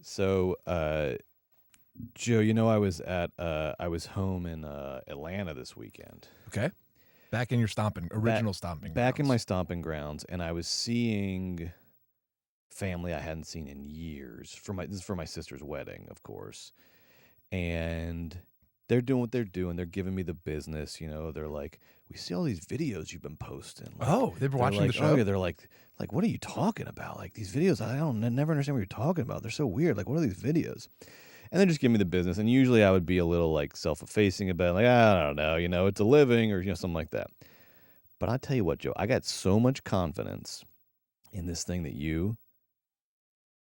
So, Joe, I was home in Atlanta this weekend. Okay. Back in your stomping grounds. Back in my stomping grounds, and I was seeing family I hadn't seen in years. This is for my sister's wedding, of course. And they're doing what they're doing. They're giving me the business. They're like, we see all these videos you've been posting. Like, they've been watching the show? Oh, yeah. They're like, what are you talking about? Like, these videos, I never understand what you're talking about. They're so weird. Like, what are these videos? And they just give me the business. And usually I would be a little, self-effacing about it. Like, I don't know, it's a living or, something like that. But I'll tell you what, Joe, I got so much confidence in this thing that you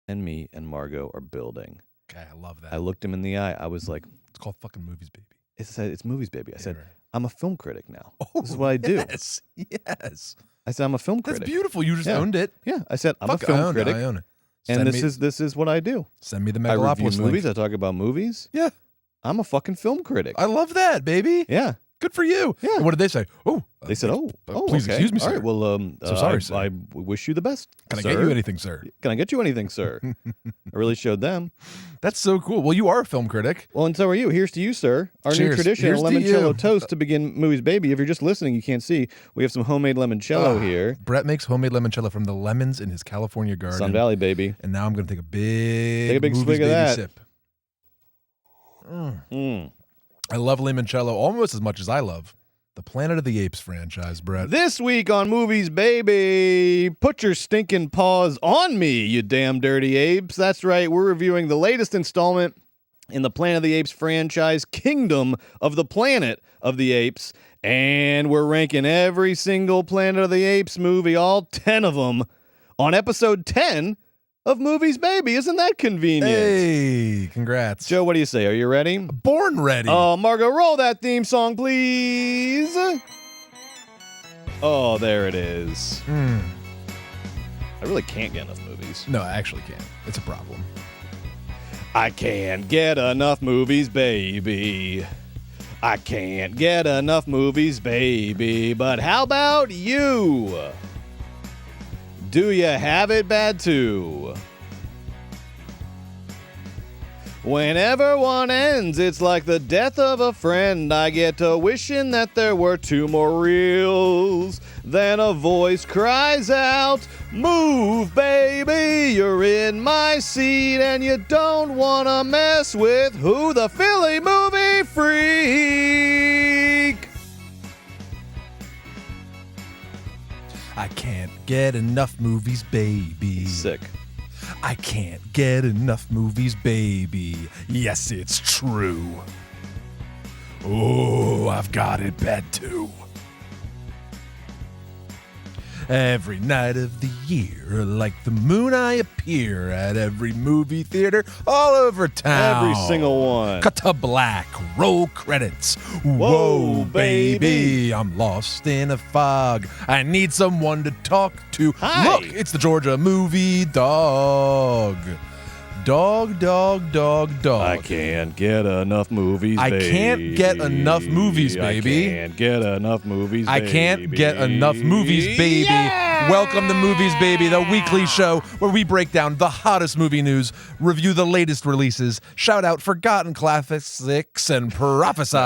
and me and Margot are building. Okay, I love that. I looked him in the eye. I was like, it's called fucking Movies Baby. It's Movies Baby. I said, right. I'm a film critic now. Oh, this is what I do. Yes. I said, I'm a film critic. That's beautiful. You just owned it. Yeah. I said, I'm a film critic. I own it. And this is what I do. Send me the I Megalopolis review movies. I talk about movies. Yeah. I'm a fucking film critic. I love that, baby. Yeah. Good for you. Yeah. And what did they say? They said, please okay. excuse me, sir. All right, well, so sorry, sir. I wish you the best. Can I get you anything, sir? Can I get you anything, sir? I really showed them. That's so cool. Well, you are a film critic. Well, and so are you. Here's to you, sir. Our Cheers. new tradition, Here's a to limoncello you. toast to begin Movies Baby. If you're just listening, you can't see. We have some homemade limoncello here. Brett makes homemade limoncello from the lemons in his California garden. Sun Valley, baby. And now I'm going to take a big Movies swig of Baby that. sip. I love limoncello almost as much as I love the Planet of the Apes franchise, Brett. This week on Movies Baby, put your stinking paws on me, you damn dirty apes. That's right, we're reviewing the latest installment in the Planet of the Apes franchise, Kingdom of the Planet of the Apes. And we're ranking every single Planet of the Apes movie, all 10 of them, on episode 10 of Movies Baby. Isn't that convenient? Hey, congrats. Joe, what do you say? Are you ready? Born ready. Oh, Margot, roll that theme song, please. Oh, there it is. I really can't get enough movies. No, I actually can't. It's a problem. I can't get enough movies, baby. I can't get enough movies, baby. But how about you? Do you have it bad too? Whenever one ends, it's like the death of a friend. I get to wishing that there were 2 more reels. Then a voice cries out, move, baby, you're in my seat, and you don't want to mess with who the Philly movie freak. I can't get enough movies, baby. Sick. I can't get enough movies, baby. Yes, it's true. Oh, I've got it bad too. Every night of the year, like the moon, I appear at every movie theater all over town. Every single one. Cut to black, roll credits. Whoa, baby. I'm lost in a fog. I need someone to talk to. Hi. Look, it's the Georgia movie dog. Dog. I can't get enough movies, baby. I can't get enough movies, baby. I can't get enough movies, baby. I can't get enough movies, baby. Yeah! Welcome to Movies Baby, the weekly show where we break down the hottest movie news, review the latest releases, shout out forgotten classics, and prophesy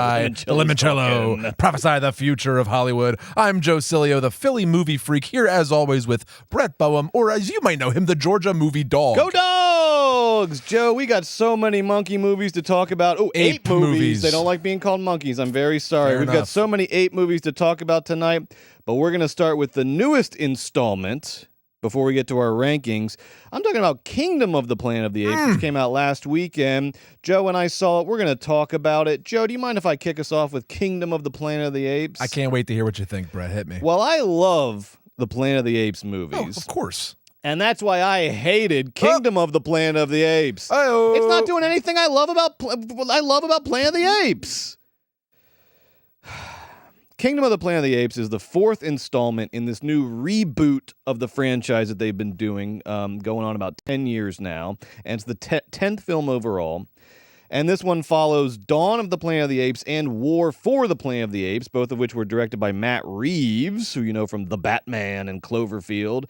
limoncello. Prophesy the future of Hollywood. I'm Joe Cilio, the Philly movie freak, here as always with Brett Boehm, or as you might know him, the Georgia movie dog. Go Dogs! Joe, we got so many monkey movies to talk about. Oh, ape movies. They don't like being called monkeys. I'm very sorry. Fair We've enough. got so many ape movies to talk about tonight, but we're going to start with the newest installment before we get to our rankings. I'm talking about Kingdom of the Planet of the Apes, which came out last weekend. Joe and I saw it. We're going to talk about it. Joe, do you mind if I kick us off with Kingdom of the Planet of the Apes? I can't wait to hear what you think, Brett. Hit me. Well, I love the Planet of the Apes movies. Oh, of course. And that's why I hated Kingdom of the Planet of the Apes. Oh. It's not doing anything I love about Planet of the Apes. Kingdom of the Planet of the Apes is the 4th installment in this new reboot of the franchise that they've been doing, going on about 10 years now. And it's the 10th film overall. And this one follows Dawn of the Planet of the Apes and War for the Planet of the Apes, both of which were directed by Matt Reeves, who you know from The Batman and Cloverfield.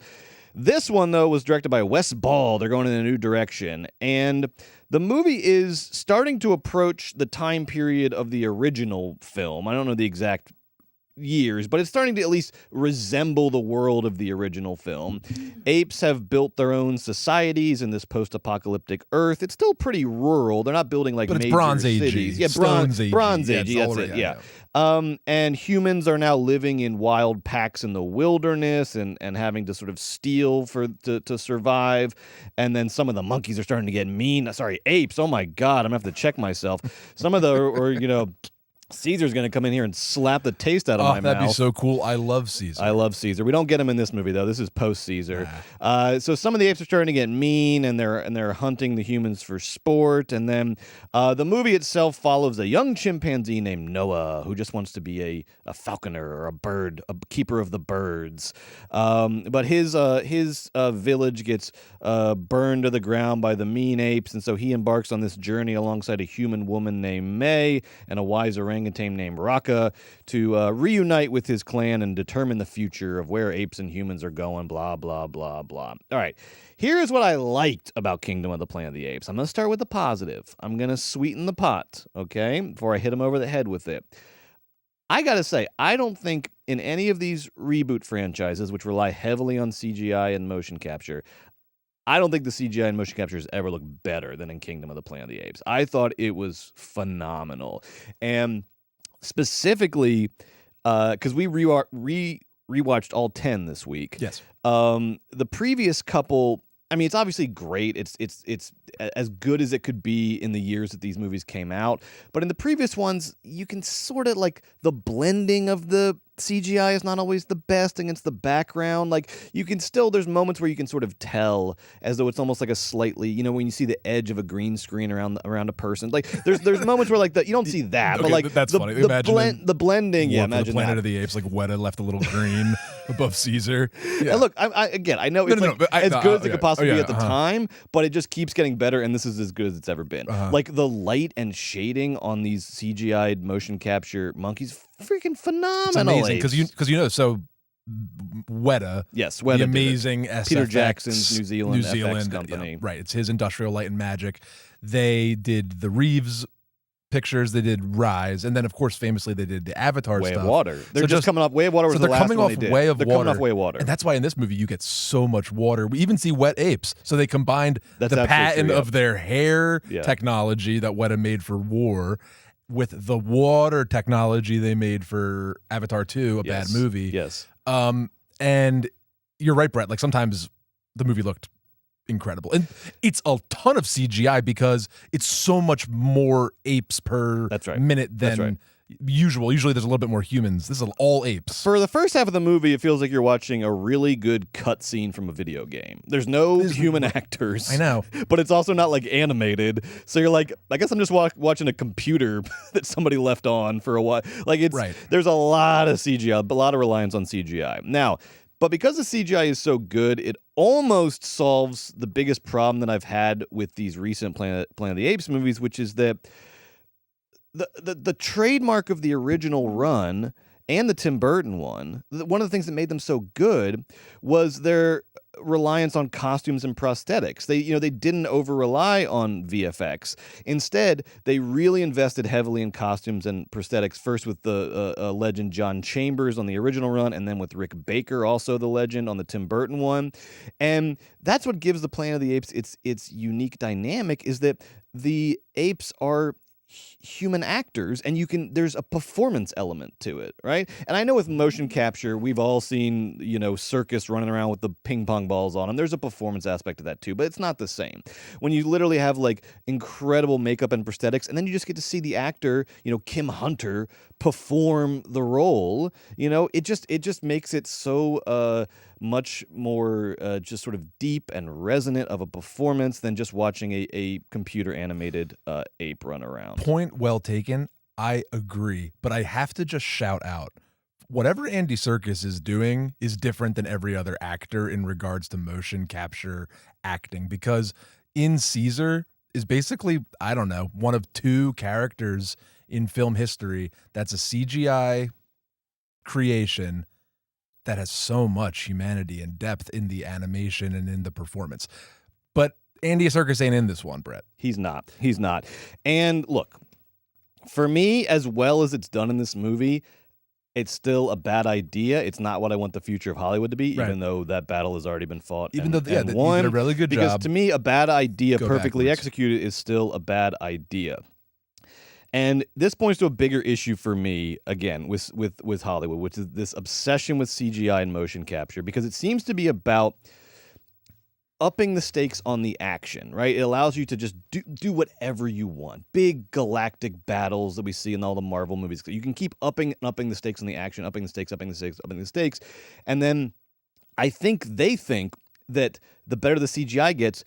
This one, though, was directed by Wes Ball. They're going in a new direction. And the movie is starting to approach the time period of the original film. I don't know the exact years, but it's starting to at least resemble the world of the original film. Apes have built their own societies in this post-apocalyptic Earth. It's still pretty rural. They're not building like but it's major Bronze cities. Age, Yeah, Stones Age. Bronze Yeah, Age. it's all That's it. right, Yeah. And humans are now living in wild packs in the wilderness and having to sort of steal to survive. And then some of the monkeys are starting to get mean. Sorry, apes. Oh my God, I'm gonna have to check myself. Some of the Caesar's going to come in here and slap the taste out of my mouth. That'd be so cool. I love Caesar. I love Caesar. We don't get him in this movie, though. This is post-Caesar. So some of the apes are starting to get mean, and they're hunting the humans for sport. And then the movie itself follows a young chimpanzee named Noah, who just wants to be a falconer or a bird, a keeper of the birds. But his village gets burned to the ground by the mean apes, and so he embarks on this journey alongside a human woman named May and a wise orangutan named Raka to reunite with his clan and determine the future of where apes and humans are going, blah, blah, blah, blah. All right, here's what I liked about Kingdom of the Planet of the Apes. I'm going to start with the positive. I'm going to sweeten the pot, okay, before I hit him over the head with it. I got to say, I don't think in any of these reboot franchises, which rely heavily on CGI and motion capture, I don't think the CGI and motion capture has ever looked better than in Kingdom of the Planet of the Apes. I thought it was phenomenal. And specifically, because we rewatched all 10 this week. Yes. The previous couple, I mean, it's obviously great. It's as good as it could be in the years that these movies came out. But in the previous ones, you can sort of like the blending of the CGI is not always the best against the background. Like you can still, there's moments where you can sort of tell as though it's almost like a slightly, when you see the edge of a green screen around a person. Like there's moments where like you don't see that, okay, but like that's funny. The blending. Yeah, imagine the Planet that. of the Apes, like Weta left a little green above Caesar. Yeah. And look, I know it's as good as it could possibly be at the time, but it just keeps getting better, and this is as good as it's ever been. Like the light and shading on these CGI'd motion capture monkeys, freaking phenomenal. It's amazing because so Weta, yes, Weta, the amazing SFX, Peter Jackson's New Zealand FX company, right? It's his Industrial Light and Magic. They did the Reeves pictures, they did Rise, and then of course famously they did the Avatar Way stuff. of Water. They're just coming off Way of Water. Was the last one they did. Way of They're Water. coming off Way of Water, and that's why in this movie you get so much water. We even see wet apes. So they combined the patent of their hair technology that Weta made for War with the water technology they made for Avatar 2, a bad movie. Yes. And you're right, Brett. Like sometimes the movie looked incredible, and it's a ton of CGI because it's so much more apes per minute than usual. Usually there's a little bit more humans. This is all apes. For the first half of the movie, it feels like you're watching a really good cutscene from a video game. There's no human actors. I know. But it's also not like animated. So you're like, I guess I'm just watching a computer that somebody left on for a while. Like there's a lot of CGI, a lot of reliance on CGI. Now, but because the CGI is so good, it almost solves the biggest problem that I've had with these recent Planet of the Apes movies, which is that the trademark of the original run and the Tim Burton one, one of the things that made them so good was their reliance on costumes and prosthetics. They didn't over rely on VFX. Instead, they really invested heavily in costumes and prosthetics. First with the legend John Chambers on the original run, and then with Rick Baker, also the legend on the Tim Burton one. And that's what gives the Planet of the Apes its unique dynamic, is that the apes are human actors, and there's a performance element to it, right? And I know with motion capture, we've all seen, circus running around with the ping pong balls on them. There's a performance aspect to that too, but it's not the same. When you literally have like incredible makeup and prosthetics, and then you just get to see the actor, Kim Hunter, perform the role, it just makes it so much more just sort of deep and resonant of a performance than just watching a computer animated ape run around. Point well taken. I agree, but I have to just shout out, whatever Andy Serkis is doing is different than every other actor in regards to motion capture acting, because in Caesar is basically, I don't know, one of two characters in film history that's a CGI creation that has so much humanity and depth in the animation and in the performance. But Andy Serkis ain't in this one, Brett. He's not. He's not. And look, for me, as well as it's done in this movie, it's still a bad idea. It's not what I want the future of Hollywood to be, even though that battle has already been fought. Even though, and you won, did a really good because job. to me, a bad idea perfectly backwards. executed is still a bad idea. And this points to a bigger issue for me, again, with Hollywood, which is this obsession with CGI and motion capture, because it seems to be about upping the stakes on the action, right? It allows you to just do whatever you want. Big galactic battles that we see in all the Marvel movies. You can keep upping the stakes on the action, upping the stakes. And then they think that the better the CGI gets,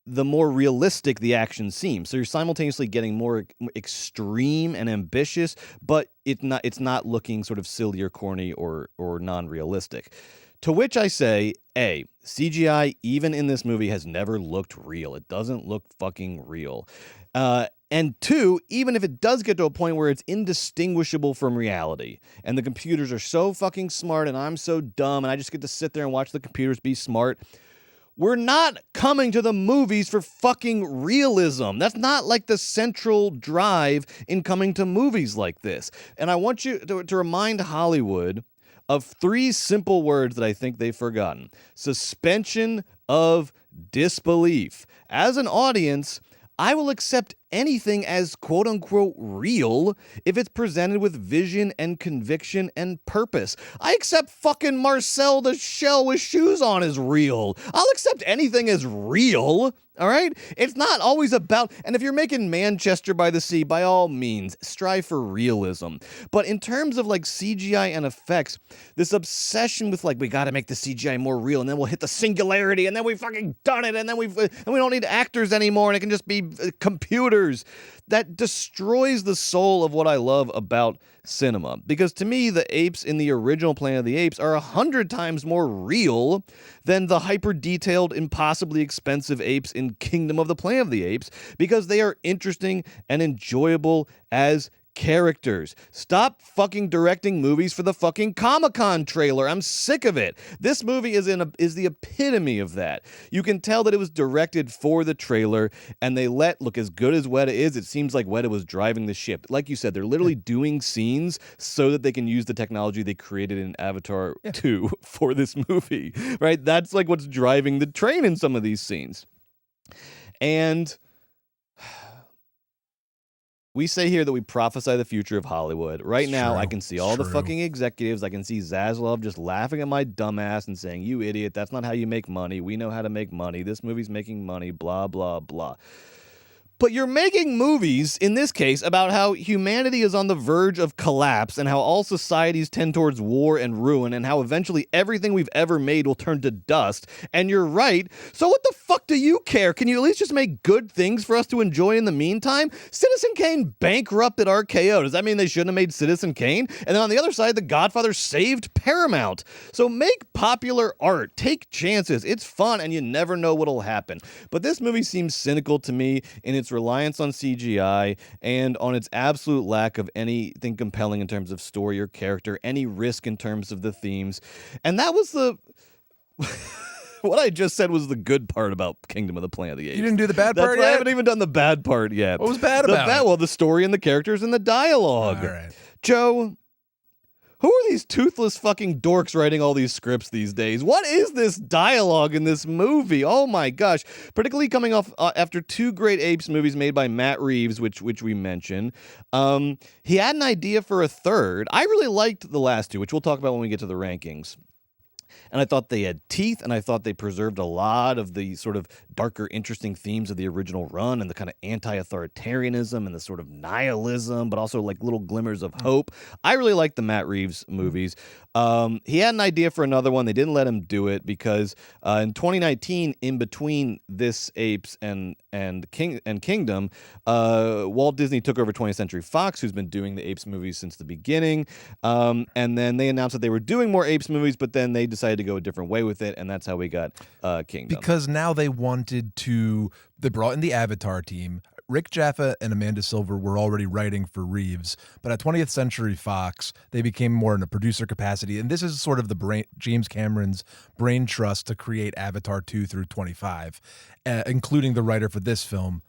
the more realistic the action seems. So you're simultaneously getting more extreme and ambitious, but it's not looking sort of silly or corny or non-realistic. To which I say, A, CGI, even in this movie, has never looked real. It doesn't look fucking real. And two, even if it does get to a point where it's indistinguishable from reality, and the computers are so fucking smart, and I'm so dumb, and I just get to sit there and watch the computers be smart, we're not coming to the movies for fucking realism. That's not like the central drive in coming to movies like this. And I want you to remind Hollywood of three simple words that I think they've forgotten. Suspension of disbelief. As an audience, I will accept anything as quote-unquote real if it's presented with vision and conviction and purpose. I accept fucking Marcel the Shell with shoes on as real. I'll accept anything as real, all right? It's not always about, and if you're making Manchester by the Sea, by all means, strive for realism. But in terms of like CGI and effects, this obsession with like, we gotta make the CGI more real, and then we'll hit the singularity, and then we fucking done it, and then we don't need actors anymore, and it can just be computers. That destroys the soul of what I love about cinema. Because to me, the apes in the original Planet of the Apes are 100 times more real than the hyper-detailed, impossibly expensive apes in Kingdom of the Planet of the Apes, because they are interesting and enjoyable as characters. Stop fucking directing movies for the fucking Comic-Con trailer. I'm sick of it. This movie is the epitome of that. You can tell that it was directed for the trailer, and they look, as good as Weta is, it seems like Weta was driving the ship. Like you said, they're literally doing scenes so that they can use the technology they created in Avatar 2 for this movie, right? That's like what's driving the train in some of these scenes. And we say here that we prophesy the future of Hollywood. Right now, I can see all the fucking executives. I can see Zaslav just laughing at my dumbass and saying, "You idiot, that's not how you make money. We know how to make money. This movie's making money, blah, blah, blah." But you're making movies, in this case, about how humanity is on the verge of collapse and how all societies tend towards war and ruin and how eventually everything we've ever made will turn to dust. And you're right. So what the fuck do you care? Can you at least just make good things for us to enjoy in the meantime? Citizen Kane bankrupted RKO. Does that mean they shouldn't have made Citizen Kane? And then on the other side, The Godfather saved Paramount. So make popular art. Take chances. It's fun and you never know what'll happen. But this movie seems cynical to me in its reliance on CGI and on its absolute lack of anything compelling in terms of story or character, any risk in terms of the themes. And that was what I just said was the good part about Kingdom of the Planet of the Apes. You didn't do the bad part yet? I haven't even done the bad part yet. What was bad about it? Well, the story and the characters and the dialogue. All right. Joe, who are these toothless fucking dorks writing all these scripts these days? What is this dialogue in this movie? Oh my gosh. Particularly coming off after two great Apes movies made by Matt Reeves, which we mentioned. He had an idea for a third. I really liked the last two, which we'll talk about when we get to the rankings. And I thought they had teeth, and I thought they preserved a lot of the sort of darker, interesting themes of the original run and the kind of anti-authoritarianism and the sort of nihilism, but also like little glimmers of hope. I really liked the Matt Reeves movies. He had an idea for another one. They didn't let him do it because in 2019, in between this Apes and Kingdom, Walt Disney took over 20th Century Fox, who's been doing the Apes movies since the beginning. And then they announced that they were doing more Apes movies, but then they decided to go a different way with it, and that's how we got Kingdom. Because now they brought in the Avatar team. Rick Jaffa and Amanda Silver were already writing for Reeves, but at 20th Century Fox, they became more in a producer capacity. And this is sort of James Cameron's brain trust to create Avatar 2 through 25, including the writer for this film,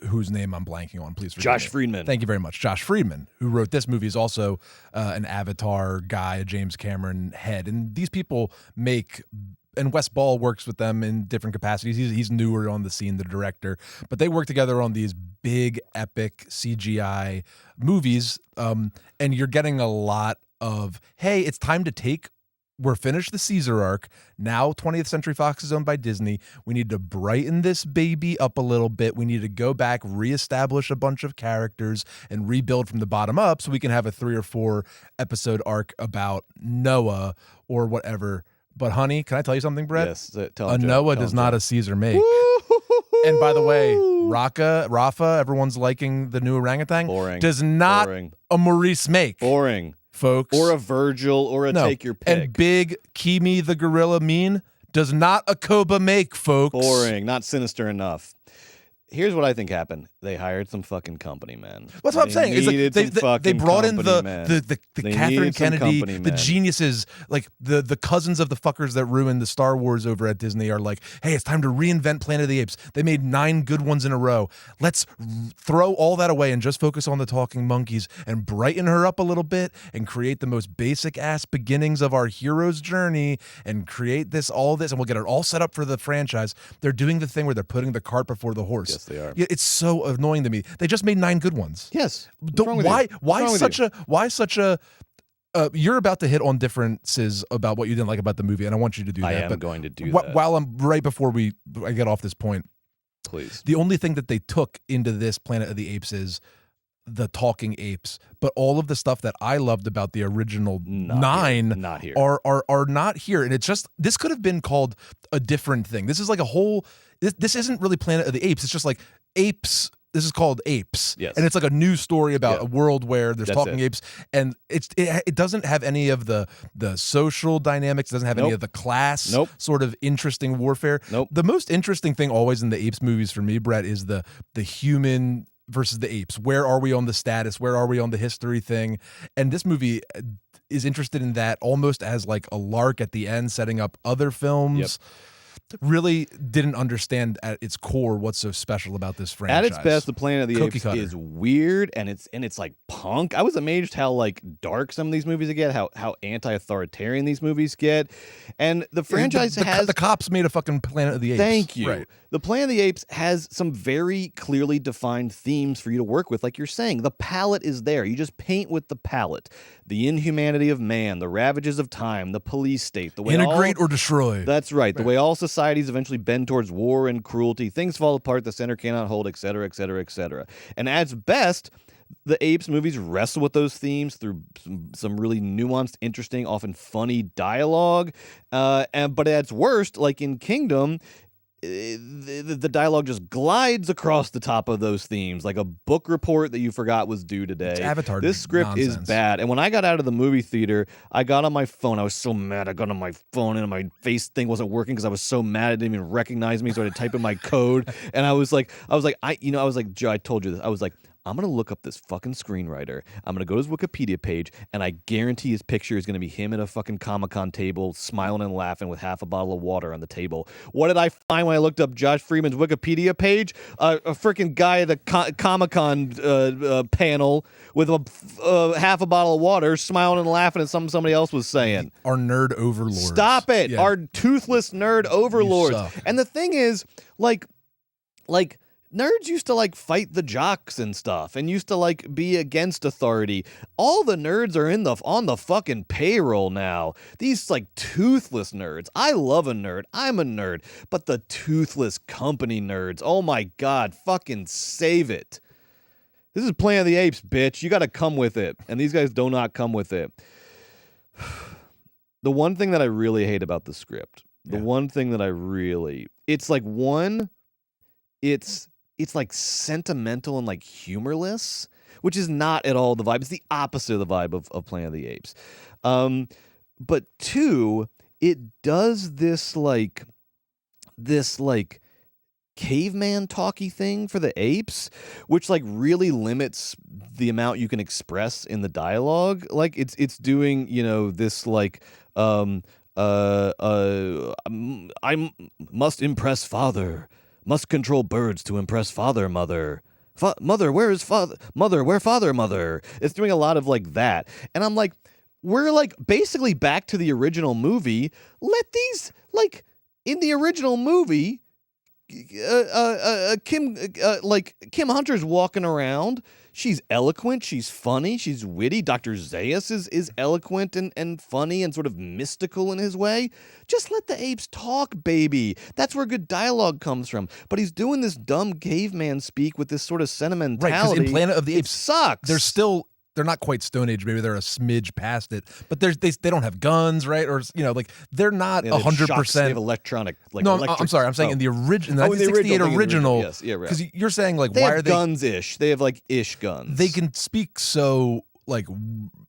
whose name I'm blanking on. Please forgive Josh me. Friedman. Thank you very much. Josh Friedman, who wrote this movie, is also an Avatar guy, a James Cameron head. And these people make... And Wes Ball works with them in different capacities. He's newer on the scene, the director, but they work together on these big, epic CGI movies. And you're getting a lot of, hey, it's time to we're finished the Caesar arc. Now 20th Century Fox is owned by Disney. We need to brighten this baby up a little bit. We need to go back, reestablish a bunch of characters, and rebuild from the bottom up so we can have a 3 or 4 episode arc about Noah or whatever. But honey, can I tell you something, Brett? Yes. A Noah does not a Caesar make. And by the way, Rafa, everyone's liking the new orangutan. Boring. Does not Boring. a Maurice make. Boring. Folks. Or a Virgil or a take your pick. And big Kimi the gorilla mean does not a Koba make, folks. Boring. Not sinister enough. Here's what I think happened. They hired some fucking company, man. That's what I'm saying. It's like they brought in the Catherine Kennedy, the geniuses, like the cousins of the fuckers that ruined the Star Wars over at Disney are like, hey, it's time to reinvent Planet of the Apes. They made 9 good ones in a row. Let's throw all that away and just focus on the talking monkeys and brighten her up a little bit and create the most basic ass beginnings of our hero's journey and create all this, and we'll get it all set up for the franchise. They're doing the thing where they're putting the cart before the horse. Yes, they are. Yeah, it's so annoying to me. They just made 9 good ones. Yes. Why such a you're about to hit on differences about what you didn't like about the movie, and I want you to do that. I am but going to do that. While I'm right before I get off this point, please. The only thing that they took into this Planet of the Apes is the talking apes, but all of the stuff that I loved about the original 9 not here. Are not here. And it's just, this could have been called a different thing. This is like a whole, this isn't really Planet of the Apes. It's just like apes. This is called Apes. Yes. And it's like a new story about a world where there's talking apes, and it doesn't have any of the social dynamics, it doesn't have any of the class sort of interesting warfare. The most interesting thing always in the Apes movies for me, Brett, is the human versus the apes. Where are we on the status? Where are we on the history thing? And this movie is interested in that almost as like a lark at the end, setting up other films. Yep. Really didn't understand at its core what's so special about this franchise. At its best, the Planet of the Apes is weird, and it's like punk. I was amazed how like dark some of these movies get, how anti-authoritarian these movies get, and the franchise has the cops made a fucking Planet of the Apes. Thank you. Right. The Planet of the Apes has some very clearly defined themes for you to work with, like you're saying. The palette is there. You just paint with the palette. The inhumanity of man, the ravages of time, the police state, the way integrate or destroy. That's right. The way all societies eventually bend towards war and cruelty. Things fall apart. The center cannot hold, etc., etc., etc. And at its best, the Apes movies wrestle with those themes through some really nuanced, interesting, often funny dialogue. But at its worst, like in Kingdom, the dialogue just glides across the top of those themes like a book report that you forgot was due today. It's Avatar. This script is bad. And when I got out of the movie theater, I got on my phone. I was so mad. I got on my phone and my face thing wasn't working because I was so mad it didn't even recognize me. So I had to type in my code. And I was like, Joe, I told you this. I was like, I'm going to look up this fucking screenwriter. I'm going to go to his Wikipedia page, and I guarantee his picture is going to be him at a fucking Comic-Con table, smiling and laughing with half a bottle of water on the table. What did I find when I looked up Josh Freeman's Wikipedia page? A freaking guy at a Comic-Con panel with half a bottle of water, smiling and laughing at something somebody else was saying. Our nerd overlords. Stop it. Yeah. Our toothless nerd overlords. And the thing is, like nerds used to like fight the jocks and stuff and used to like be against authority. All the nerds are on the fucking payroll now. These like toothless nerds. I love a nerd. I'm a nerd. But the toothless company nerds, oh my God, fucking save it. This is Planet of the Apes, bitch. You got to come with it. And these guys do not come with it. The one thing that I really hate about the script, it's like sentimental and like humorless, which is not at all the vibe. It's the opposite of the vibe of Planet of the Apes. But 2, it does this caveman talky thing for the apes, which like really limits the amount you can express in the dialogue. Like it's doing, you know, this like I must impress father, must control birds to impress father, mother. Mother, where is father? Mother, where father, mother? It's doing a lot of like that. And I'm like, we're like basically back to the original movie. Let these, like, in the original movie, Kim Hunter's walking around. She's eloquent. She's funny. She's witty. Dr. Zaius is eloquent and funny and sort of mystical in his way. Just let the apes talk, baby. That's where good dialogue comes from. But he's doing this dumb caveman speak with this sort of sentimentality. Right, because in Planet of the Apes, sucks. They're not quite Stone Age. Maybe they're a smidge past it, but they don't have guns, right? Or, you know, like they're not 100%. They have electronic. Like no, electric, I'm sorry. I'm saying in the original, 1968 original. Yes, yeah, right. Because you're saying like, they why have are they guns-ish? They have like ish guns. They can speak so like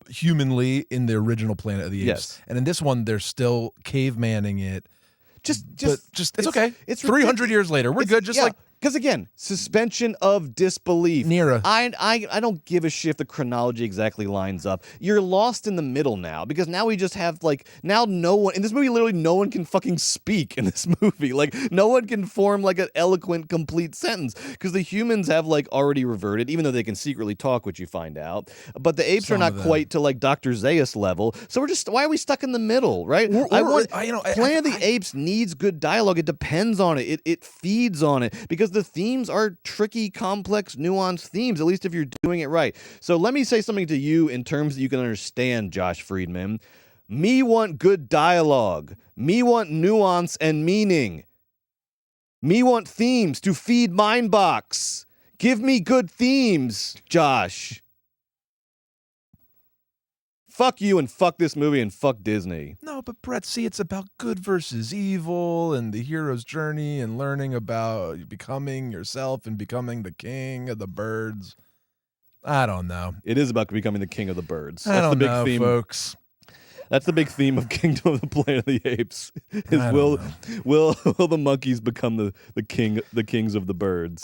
humanly in the original Planet of the Apes, yes. And in this one, they're still cavemanning it. Just it's okay. It's 300 years later. We're good. Just like. Because again, suspension of disbelief. Nira. I don't give a shit if the chronology exactly lines up. You're lost in the middle now because now we just have like now no one in this movie. Literally, no one can fucking speak in this movie. Like no one can form like an eloquent, complete sentence because the humans have like already reverted, even though they can secretly talk, which you find out. But the apes are not quite to like Dr. Zaius level. So we're just why are we stuck in the middle, right? Planet of the Apes needs good dialogue. It depends on it. It feeds on it because the themes are tricky, complex, nuanced themes, at least if you're doing it right. So let me say something to you in terms that you can understand, Josh Friedman. Me want good dialogue. Me want nuance and meaning. Me want themes to feed Mindbox. Give me good themes, Josh. Fuck you and fuck this movie and fuck Disney. No, but Brett, see, it's about good versus evil and the hero's journey and learning about becoming yourself and becoming the king of the birds. I don't know. It is about becoming the king of the birds. That's the big theme, folks. That's the big theme of Kingdom of the Planet of the Apes. Is will the monkeys become the kings of the birds?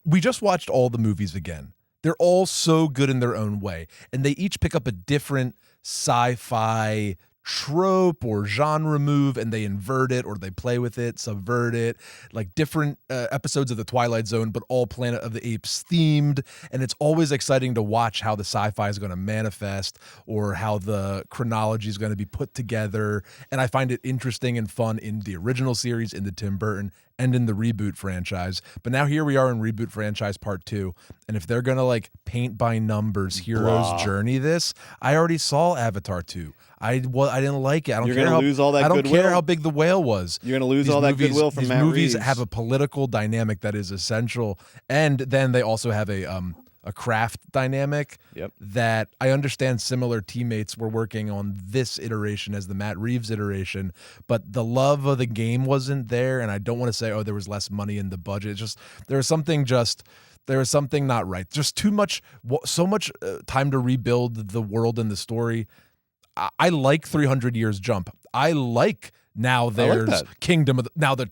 We just watched all the movies again. They're all so good in their own way, and they each pick up a different sci-fi trope or genre move, and they invert it or they play with it, subvert it, like different episodes of The Twilight Zone, but all Planet of the Apes themed. And it's always exciting to watch how the sci-fi is going to manifest or how the chronology is going to be put together. And I find it interesting and fun in the original series, in the Tim Burton, and in the reboot franchise. But now here we are in reboot franchise part 2. And if they're going to like paint by numbers hero's journey this, I already saw Avatar 2. I didn't like it. I don't care how big the whale was. You're going to lose all that goodwill from Matt Reeves. These movies have a political dynamic that is essential. And then they also have a craft dynamic that I understand similar teammates were working on this iteration as the Matt Reeves iteration, but the love of the game wasn't there. And I don't want to say, there was less money in the budget. It's just there was something not right. Just too much, so much time to rebuild the world and the story. I like 300 Years Jump. I like now there's Kingdom of now the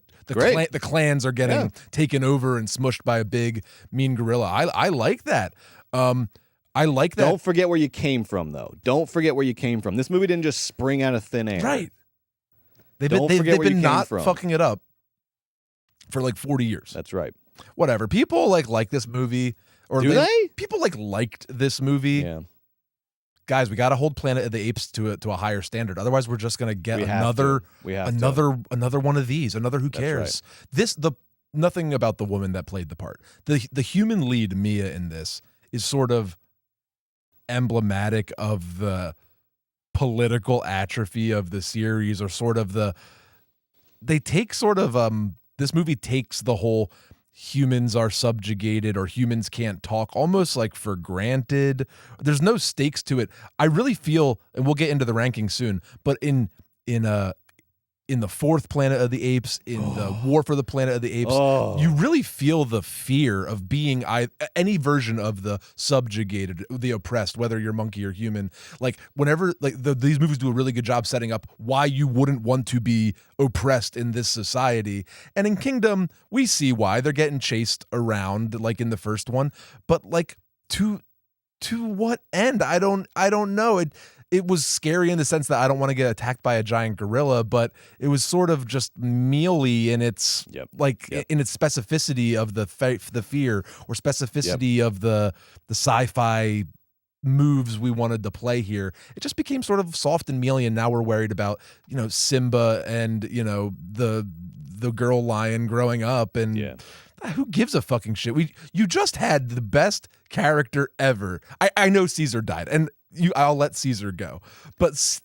clans are getting taken over and smushed by a big mean gorilla. I like that. I like that. Don't forget where you came from, though. Don't forget where you came from. This movie didn't just spring out of thin air. Right. They've been not fucking it up for like 40 years. That's right. Whatever. People like this movie. Or do they? People liked this movie. Yeah. Guys, we got to hold Planet of the Apes to a higher standard. Otherwise, we're just going to get another one of these. Another who cares. Right. Nothing about the woman that played the part. The human lead, Mia, in this is sort of emblematic of the political atrophy of the series, or sort of this movie takes the whole humans are subjugated or humans can't talk almost like for granted. There's no stakes to it. I really feel, and we'll get into the ranking soon, but in in the fourth Planet of the Apes, in the War for the Planet of the Apes. Oh. You really feel the fear of being any version of the subjugated, the oppressed, whether you're monkey or human. Like whenever, like these movies do a really good job setting up why you wouldn't want to be oppressed in this society. And in Kingdom, we see why they're getting chased around, like in the first one. But like to what end? I don't know. It was scary in the sense that I don't want to get attacked by a giant gorilla, but it was sort of just mealy in its in its specificity of the fear, or specificity of the sci-fi moves we wanted to play here. It just became sort of soft and mealy, and now we're worried about, Simba and, the girl lion growing up, and who gives a fucking shit? You just had the best character ever. I know Caesar died, and I'll let Caesar go. But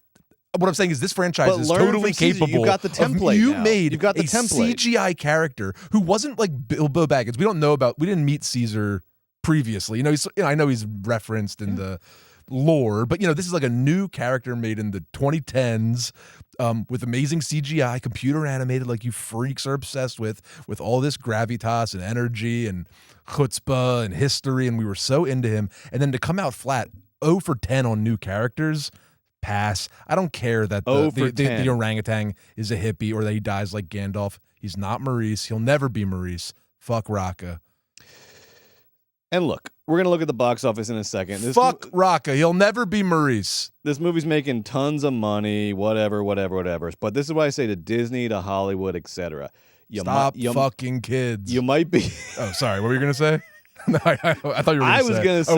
what I'm saying is this franchise is totally capable. You got the template. You made got the template. CGI character who wasn't like Bilbo Baggins. We didn't meet Caesar previously. I know he's referenced in the lore, but this is like a new character made in the 2010s with amazing CGI, computer animated, like you freaks are obsessed with all this gravitas and energy and chutzpah and history, and we were so into him. And then to come out flat, 0 for 10 on new characters, pass. I don't care that the orangutan is a hippie or that he dies like Gandalf. He's not Maurice. He'll never be Maurice. Fuck Rocca. And look, we're going to look at the box office in a second. Fuck Rocca. He'll never be Maurice. This movie's making tons of money, whatever. But this is what I say to Disney, to Hollywood, etc. Stop fucking kids. You might be... Oh, sorry. What were you going to say? No, I thought you were going to say... I was going to say,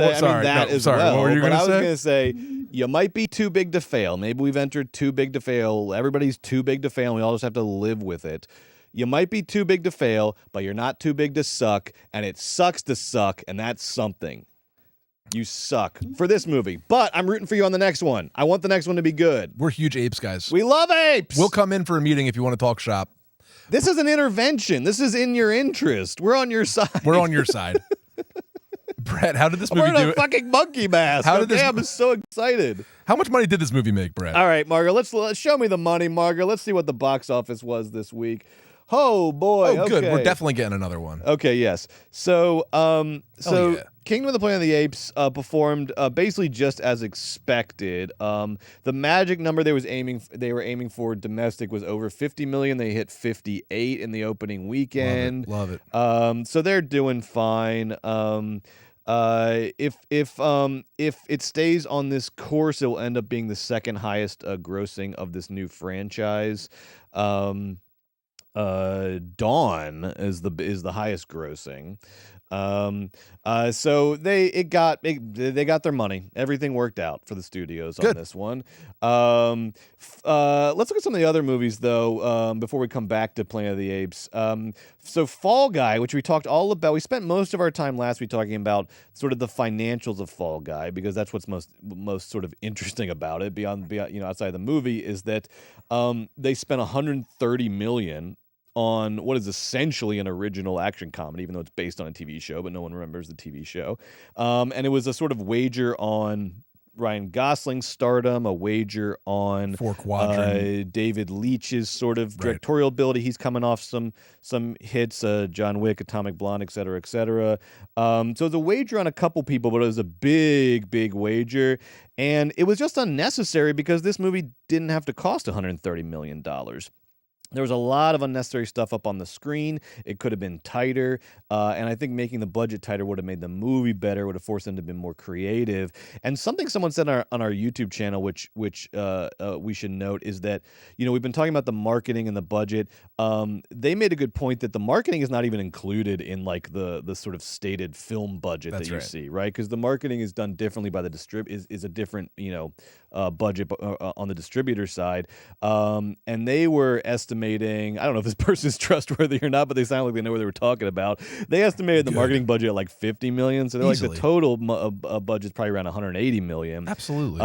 What were you but I was say? going to say, you might be too big to fail. Maybe we've entered too big to fail. Everybody's too big to fail, and we all just have to live with it. You might be too big to fail, but you're not too big to suck, and it sucks to suck, and that's something. You suck for this movie, but I'm rooting for you on the next one. I want the next one to be good. We're huge apes guys. We love apes. We'll come in for a meeting if you want to talk shop. This is an intervention. This is in your interest. We're on your side. We're on your side. Brett, how did this movie do? We're in a fucking monkey mask. I'm so excited. How much money did this movie make, Brett? All right, Margo, let's show me the money, Margo. Let's see what the box office was this week. Oh boy! Oh, good. Okay. We're definitely getting another one. Okay, yes. So, Kingdom of the Planet of the Apes performed basically just as expected. The magic number they were aiming for domestic was over 50 million. They hit 58 in the opening weekend. Love it. So they're doing fine. If it stays on this course, it will end up being the second highest grossing of this new franchise. Dawn is the highest grossing. So they got their money. Everything worked out for the studios on this one. Let's look at some of the other movies though, before we come back to Planet of the Apes. So Fall Guy, which we talked all about, we spent most of our time last week talking about sort of the financials of Fall Guy, because that's what's most sort of interesting about it beyond outside the movie, is that they spent $130 million on what is essentially an original action comedy, even though it's based on a TV show, but no one remembers the TV show. And it was a sort of wager on Ryan Gosling's stardom, a wager on David Leitch's sort of directorial ability. He's coming off some hits, John Wick, Atomic Blonde, et cetera, et cetera. So it's a wager on a couple people, but it was a big, big wager. And it was just unnecessary because this movie didn't have to cost $130 million. There was a lot of unnecessary stuff up on the screen. It could have been tighter, and I think making the budget tighter would have made the movie better, would have forced them to be more creative. And something someone said on our YouTube channel, which we should note, is that we've been talking about the marketing and the budget. They made a good point that the marketing is not even included in like the sort of stated film budget that you see, right? Because the marketing is done differently by the is a different budget on the distributor side, and they were estimating, I don't know if this person is trustworthy or not, but they sound like they know what they were talking about. They estimated the marketing budget at like $50 million, so they're like the total budget is probably around $180 million. Absolutely.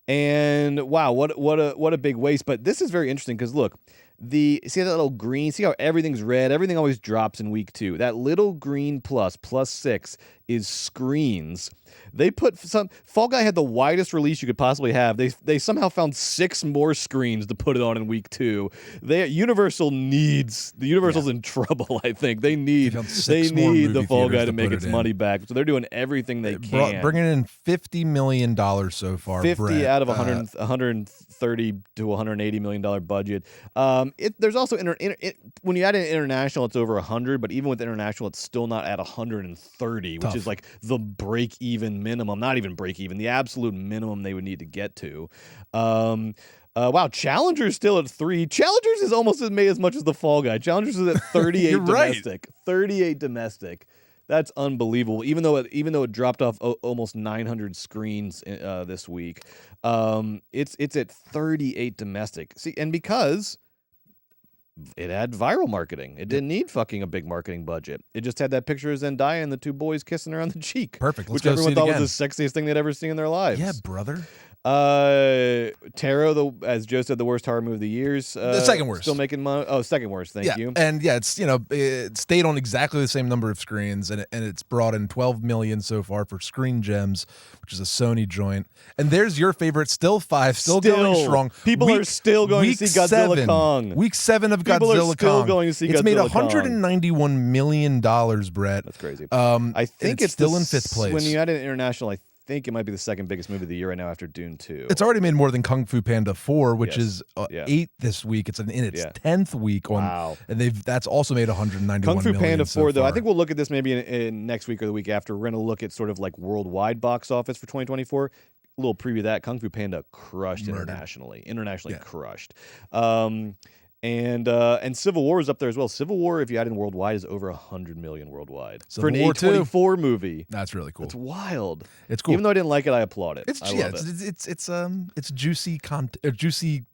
And wow, what a big waste. But this is very interesting because look, See that little green? See how everything's red? Everything always drops in week 2. That little green +6 is screens. They put Fall Guy had the widest release you could possibly have. They somehow found 6 more screens to put it on in week 2. Universal's in trouble. I think they need the Fall Guy to make its money back. So they're doing everything they can. Bringing in $50 million so far. 50 out of 130 to $180 million budget. There's also when you add in international, it's over 100. But even with international, it's still not at 130, which is like the break-even minimum. Not even break-even, the absolute minimum they would need to get to. Wow, Challenger's still at 3. Challengers is almost made as much as the Fall Guy. Challengers is at 38 domestic. 38 domestic. That's unbelievable. Even though it dropped off almost 900 screens this week, it's at 38 domestic. See, and because it had viral marketing, it didn't need fucking a big marketing budget. It just had that picture of Zendaya and the 2 boys kissing her on the cheek. Perfect. Which everyone thought was the sexiest thing they'd ever seen in their lives. Yeah, brother. Tarot, as Joe said, the worst horror movie of the years. The second worst. Still making money. Oh, second worst. Thank you. And it's it stayed on exactly the same number of screens, and it's brought in 12 million so far for Screen Gems, which is a Sony joint. And there's your favorite, still 5, still going strong. People are still going to see Godzilla Kong. Week 7 of People Godzilla are still Kong. going to see it's Godzilla made $191 million, Brett. That's crazy. I think it's still in 5th place. When you add in international, I think it might be the second biggest movie of the year right now after Dune 2. It's already made more than Kung Fu Panda 4, which is 8 this week. It's in its 10th week on. Wow. And that's also made 191 Kung Fu million Panda 4, though, far. I think we'll look at this maybe in next week or the week after. We're going to look at sort of like worldwide box office for 2024. A little preview of that. Kung Fu Panda crushed internationally. Crushed. And Civil War is up there as well. Civil War, if you add in worldwide, is over 100 million worldwide for an A24 movie. That's really cool. It's wild. It's cool. Even though I didn't like it, I applaud it. It's juicy juicy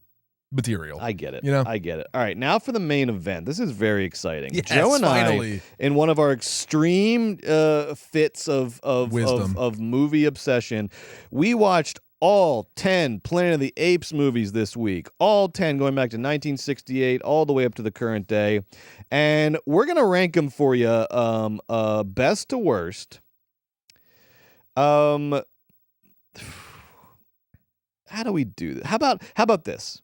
material. I get it. You know? I get it. All right, now for the main event. This is very exciting. Yes, Joe and finally. I, in one of our extreme fits of wisdom of movie obsession, we watched all 10 Planet of the Apes movies this week. All 10 going back to 1968 all the way up to the current day. And we're going to rank them for you best to worst. How do we do this? How about this?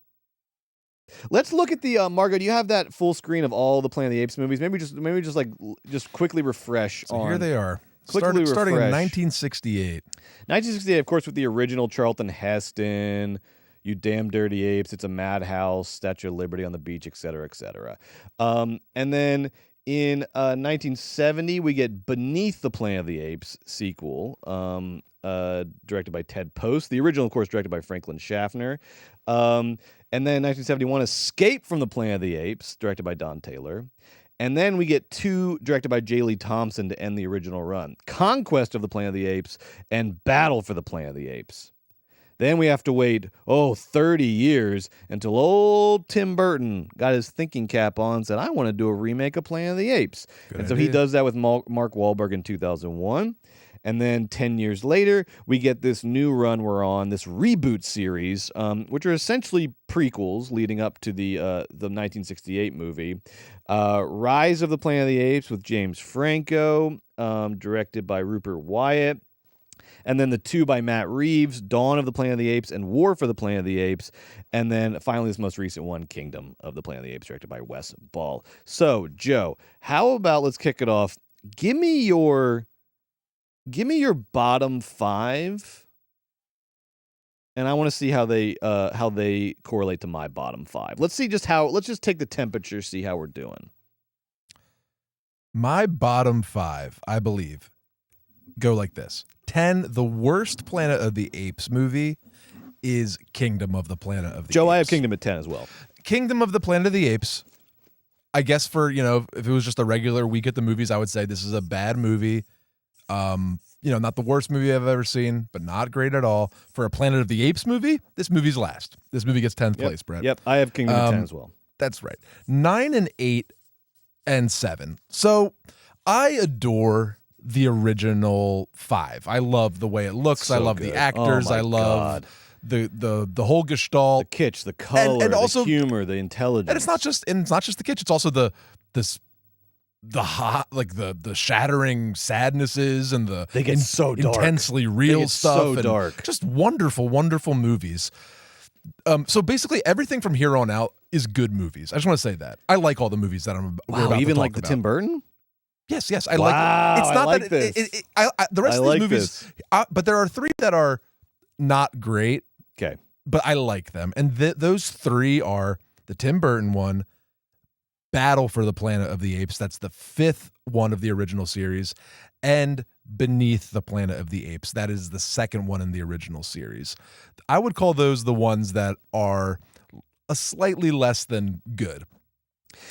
Let's look at the Margo. Do you have that full screen of all the Planet of the Apes movies? Maybe just quickly refresh. So here they are. Starting in 1968. 1968, of course, with the original Charlton Heston, You Damn Dirty Apes, It's a Madhouse, Statue of Liberty on the Beach, etc., etc. And then in 1970, we get Beneath the Planet of the Apes sequel, directed by Ted Post. The original, of course, directed by Franklin Schaffner. And then 1971, Escape from the Planet of the Apes, directed by Don Taylor. And then we get 2 directed by J. Lee Thompson to end the original run. Conquest of the Planet of the Apes and Battle for the Planet of the Apes. Then we have to wait, 30 years until old Tim Burton got his thinking cap on and said, I want to do a remake of Planet of the Apes. So he does that with Mark Wahlberg in 2001. And then 10 years later, we get this new run we're on, this reboot series, which are essentially prequels leading up to the 1968 movie. Rise of the Planet of the Apes with James Franco, directed by Rupert Wyatt. And then the 2 by Matt Reeves, Dawn of the Planet of the Apes and War for the Planet of the Apes. And then finally this most recent one, Kingdom of the Planet of the Apes, directed by Wes Ball. So, Joe, how about let's kick it off. Give me your bottom 5, and I want to see how they correlate to my bottom 5. Let's just take the temperature, see how we're doing. My bottom 5, I believe, go like this. 10, the worst Planet of the Apes movie is Kingdom of the Planet of the Apes. Joe, I have Kingdom at 10 as well. Kingdom of the Planet of the Apes, I guess for, if it was just a regular week at the movies, I would say this is a bad movie. Not the worst movie I've ever seen, but not great at all. For a Planet of the Apes movie, this movie's last. This movie gets 10th place, Brett. Yep, I have Kingdom at 10 as well. That's right. 9 and 8 and 7. So I adore the original 5. I love the way it looks. So I love good. the actors. Oh my I love God. the whole gestalt, the kitsch, the color, and also the humor, the intelligence. And it's not just the kitsch, it's also the hot, like the shattering sadnesses and the they get so dark, intensely real stuff, so and dark, just wonderful movies. So basically everything from here on out is good movies. I just want to say that I like all the movies that we're about even to like talk the about. Tim Burton. Yes, I like it. It's not like that this. The rest I of these like movies, but there are 3 that are not great. Okay, but I like them, and those 3 are the Tim Burton one, Battle for the Planet of the Apes. That's the 5th one of the original series, and Beneath the Planet of the Apes. That is the 2nd one in the original series. I would call those the ones that are a slightly less than good.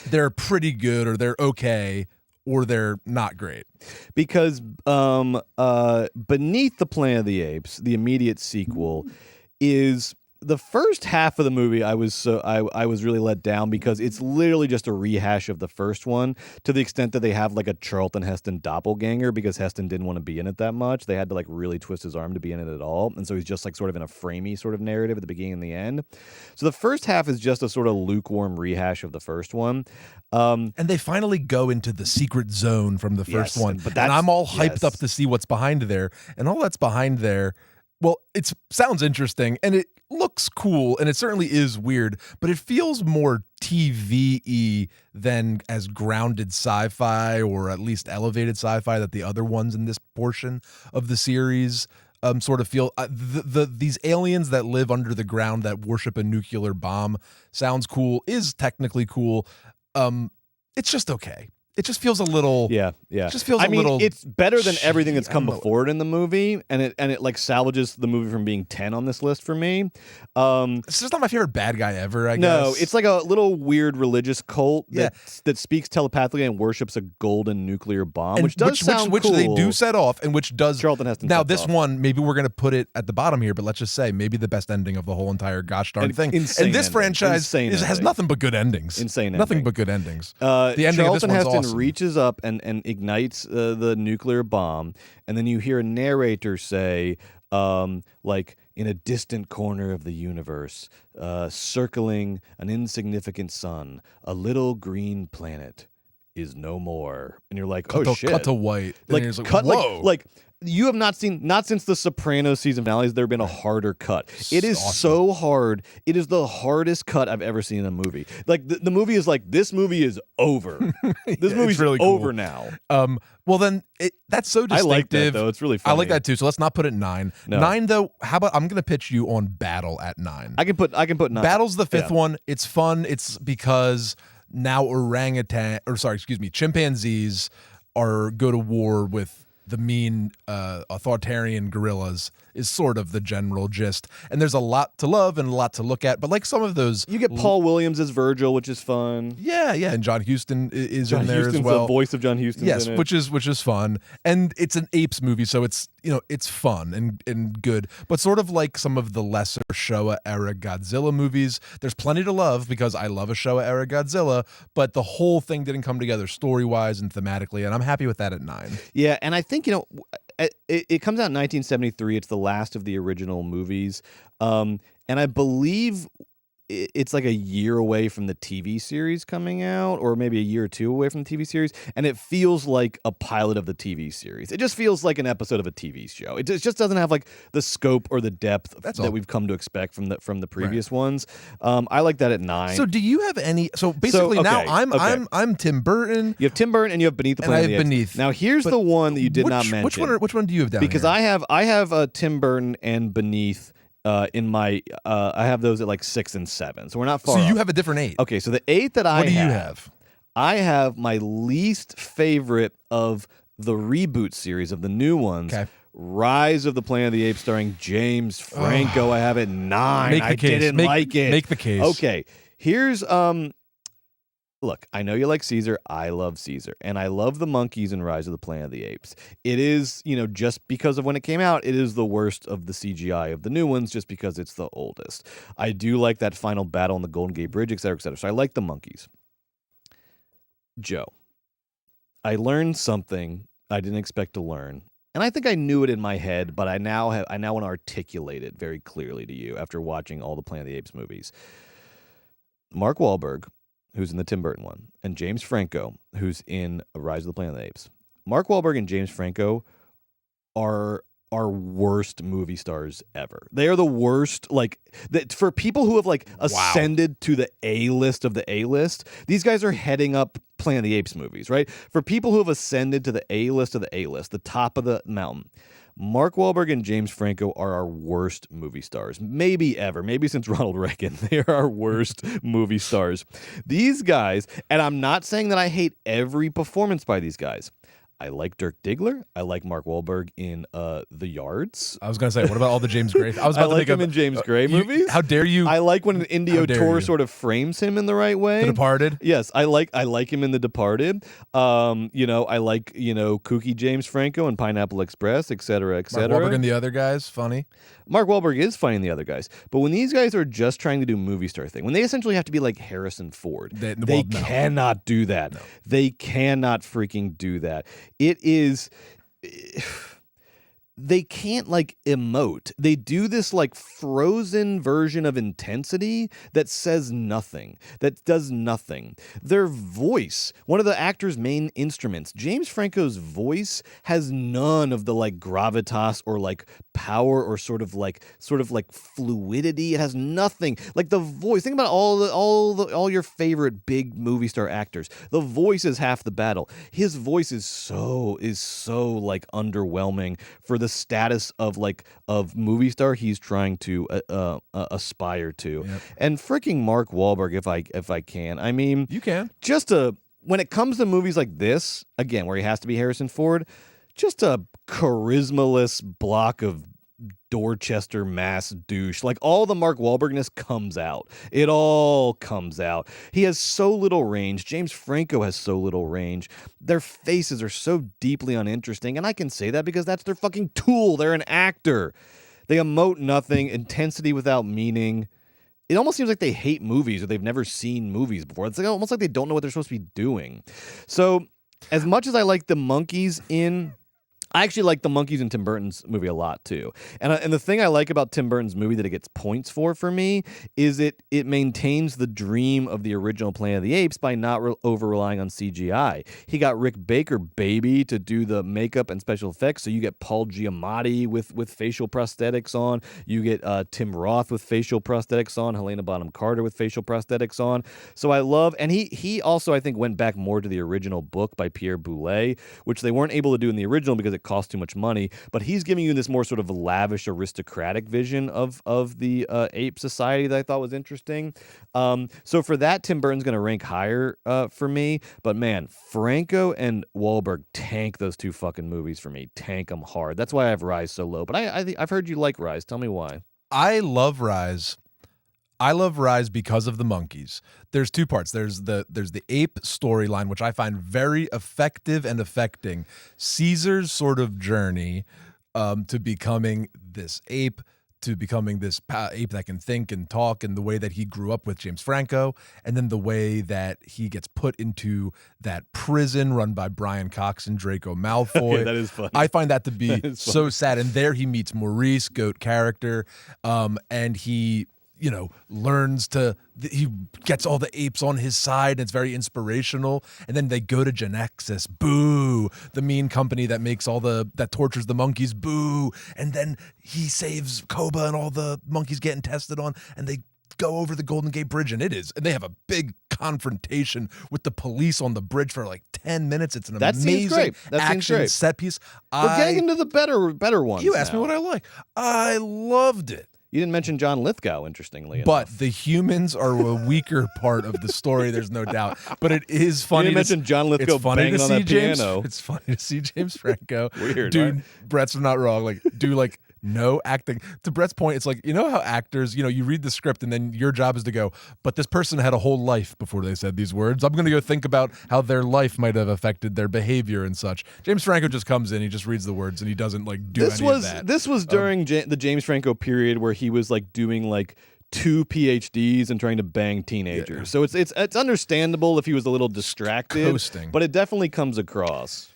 They're pretty good, or they're okay, or they're not great. Because Beneath the Planet of the Apes, the immediate sequel, is the first half of the movie. I was really let down because it's literally just a rehash of the first one, to the extent that they have like a Charlton Heston doppelganger, because Heston didn't want to be in it that much. They had to like really twist his arm to be in it at all, and so he's just like sort of in a framey sort of narrative at the beginning and the end. So the first half is just a sort of lukewarm rehash of the first one. And they finally go into the secret zone from the first one, but and I'm all hyped up to see what's behind there, and all that's behind there. Well, it sounds interesting, and it looks cool, and it certainly is weird, but it feels more TV-y than as grounded sci-fi, or at least elevated sci-fi, that the other ones in this portion of the series sort of feel. These aliens that live under the ground that worship a nuclear bomb sounds cool, is technically cool. It's just okay. It just feels a little. Yeah. It just feels. It's better than everything that's come before it in the movie, and it like salvages the movie from being 10 on this list for me. It's just not my favorite bad guy ever. I guess. No, it's like a little weird religious cult that speaks telepathically and worships a golden nuclear bomb, which does sound which cool. they do set off, and which does. Charlton Heston. Now this one, maybe we're gonna put it at the bottom here, but let's just say maybe the best ending of the whole entire gosh darn thing. And this franchise has nothing but good endings. Insane. Nothing but good endings. The ending Charlton of this one's Heston awesome. Reaches up and ignites the nuclear bomb, and then you hear a narrator say, like, in a distant corner of the universe, circling an insignificant sun, a little green planet is no more. And you're like, shit. Cut to white. Like, and cut, whoa. like you have not since the Sopranos season finale has there been a harder cut. It is so hard. It is the hardest cut I've ever seen in a movie. Like the movie is like, this movie is over. This movie's really over cool. now. Well then that's so distinctive. I like that though. It's really funny. I like that too. So let's not put it 9. No. 9 though. How about I'm gonna pitch you on Battle at 9. I can put 9. Battle's the 5th one. It's fun. It's because now chimpanzees go to war with the mean authoritarian gorillas is sort of the general gist. And there's a lot to love and a lot to look at. But like some of those... You get Paul Williams as Virgil, which is fun. Yeah. And John Huston is in there as well. The voice of John Huston. Yes, which is fun. And it's an apes movie, so it's it's fun and good. But sort of like some of the lesser Showa era Godzilla movies, there's plenty to love because I love a Showa era Godzilla, but the whole thing didn't come together story-wise and thematically, and I'm happy with that at 9. Yeah, and I think, it comes out in 1973. It's the last of the original movies. And I believe it's like a year away from the TV series coming out, or maybe a year or 2 away from the TV series, and it feels like a pilot of the TV series. It just feels like an episode of a TV show. It just doesn't have like the scope or the depth that we've come to expect from the previous ones. I like that at 9. So do you have any? So basically, now I'm Tim Burton. You have Tim Burton and you have Beneath the Planet of the Apes. Beneath. Now here's the one that you did not mention. Which one do you have down because here? I have Tim Burton and Beneath. In my I have those at like 6 and 7, so we're not far. So you off. have a different 8. Okay, so the 8 that what do you have? I have my least favorite of the reboot series of the new ones. Okay. Rise of the Planet of the Apes, starring James Franco. I have it 9. Make the case. Didn't like it. Make the case. Okay, here's Look, I know you like Caesar. I love Caesar. And I love the monkeys in Rise of the Planet of the Apes. It is, just because of when it came out, it is the worst of the CGI of the new ones just because it's the oldest. I do like that final battle on the Golden Gate Bridge, et cetera, et cetera. So I like the monkeys. Joe, I learned something I didn't expect to learn and I think I knew it in my head, but I now want to articulate it very clearly to you after watching all the Planet of the Apes movies. Mark Wahlberg, who's in the Tim Burton one, and James Franco, who's in Rise of the Planet of the Apes. Mark Wahlberg and James Franco are worst movie stars ever. They are the worst, like, for people who have, like, ascended to the A-list of the A-list, these guys are heading up Planet of the Apes movies, right? For people who have ascended to the A-list of the A-list, the top of the mountain, Mark Wahlberg and James Franco are our worst movie stars. Maybe ever. Maybe since Ronald Reagan. They are our worst movie stars. These guys, and I'm not saying that I hate every performance by these guys. I like Dirk Diggler. I like Mark Wahlberg in The Yards. I was going to say, what about all the James Gray? I like him in James Gray movies. How dare you? I like when an Indio Tor sort of frames him in the right way. The Departed? Yes, I like him in The Departed. I like, kooky James Franco and Pineapple Express, et cetera, et cetera. Mark Wahlberg and the other guys, funny. Mark Wahlberg is funny in the other guys. But when these guys are just trying to do movie star thing, when they essentially have to be like Harrison Ford, they cannot do that. No. They cannot freaking do that. It is... They can't, like, emote. They do this, like, frozen version of intensity that says nothing, that does nothing. Their voice, one of the actor's main instruments, James Franco's voice has none of the, like, gravitas or, like, power or sort of like fluidity. It has nothing. Like, the voice, think about all your favorite big movie star actors. The voice is half the battle. His voice is so like underwhelming for the status of movie star he's trying to aspire to. Yep. And freaking Mark Wahlberg, if I can, I mean, you can when it comes to movies like this, again, where he has to be Harrison Ford, just a charismaless block of Dorchester, Mass douche. Like, all the Mark Wahlbergness comes out. It all comes out. He has so little range. James Franco has so little range. Their faces are so deeply uninteresting, and I can say that because that's their fucking tool. They're an actor. They emote nothing, intensity without meaning. It almost seems like they hate movies or they've never seen movies before. It's like almost like they don't know what they're supposed to be doing. So, as much as I like the monkeys I actually like the monkeys in Tim Burton's movie a lot too. And the thing I like about Tim Burton's movie that it gets points for me is it maintains the dream of the original Planet of the Apes by not over-relying on CGI. He got Rick Baker, baby, to do the makeup and special effects, so you get Paul Giamatti with facial prosthetics on. You get Tim Roth with facial prosthetics on, Helena Bonham Carter with facial prosthetics on. So I love, and he also, I think, went back more to the original book by Pierre Boulet, which they weren't able to do in the original because it cost too much money, but he's giving you this more sort of lavish aristocratic vision of the ape society that I thought was interesting. So for that, Tim Burton's going to rank higher for me, but man, Franco and Wahlberg tank those two fucking movies for me. Tank them hard. That's why I have Rise so low, but I've heard you like Rise. Tell me why. I love Rise. I love Rise because of the monkeys. There's two parts. There's the ape storyline, which I find very effective and affecting. Caesar's sort of journey to becoming this ape, to becoming this ape that can think and talk, and the way that he grew up with James Franco, and then the way that he gets put into that prison run by Brian Cox and Draco Malfoy. Yeah, that is funny. I find that to be so sad. And there he meets Maurice, goat character, and he he gets all the apes on his side, and it's very inspirational. And then they go to Genexus, boo, the mean company that makes that tortures the monkeys, boo. And then he saves Koba and all the monkeys getting tested on, and they go over the Golden Gate Bridge, and they have a big confrontation with the police on the bridge for like 10 minutes. It's an amazing action set piece. We're getting into the better ones. You asked me what I like. I loved it. You didn't mention John Lithgow, interestingly enough. But the humans are a weaker part of the story, there's no doubt. But it is funny. You didn't mention John Lithgow banging on that piano. It's funny to see James Franco. Weird, dude, right? Brett's not wrong. No acting. To Brett's point, it's like, how actors, you read the script and then your job is to go, but this person had a whole life before they said these words. I'm going to go think about how their life might have affected their behavior and such. James Franco just comes in, he just reads the words, and he doesn't do any of that. This was during the James Franco period where he was doing 2 PhDs and trying to bang teenagers. Yeah. So it's understandable if he was a little distracted, coasting. But it definitely comes across.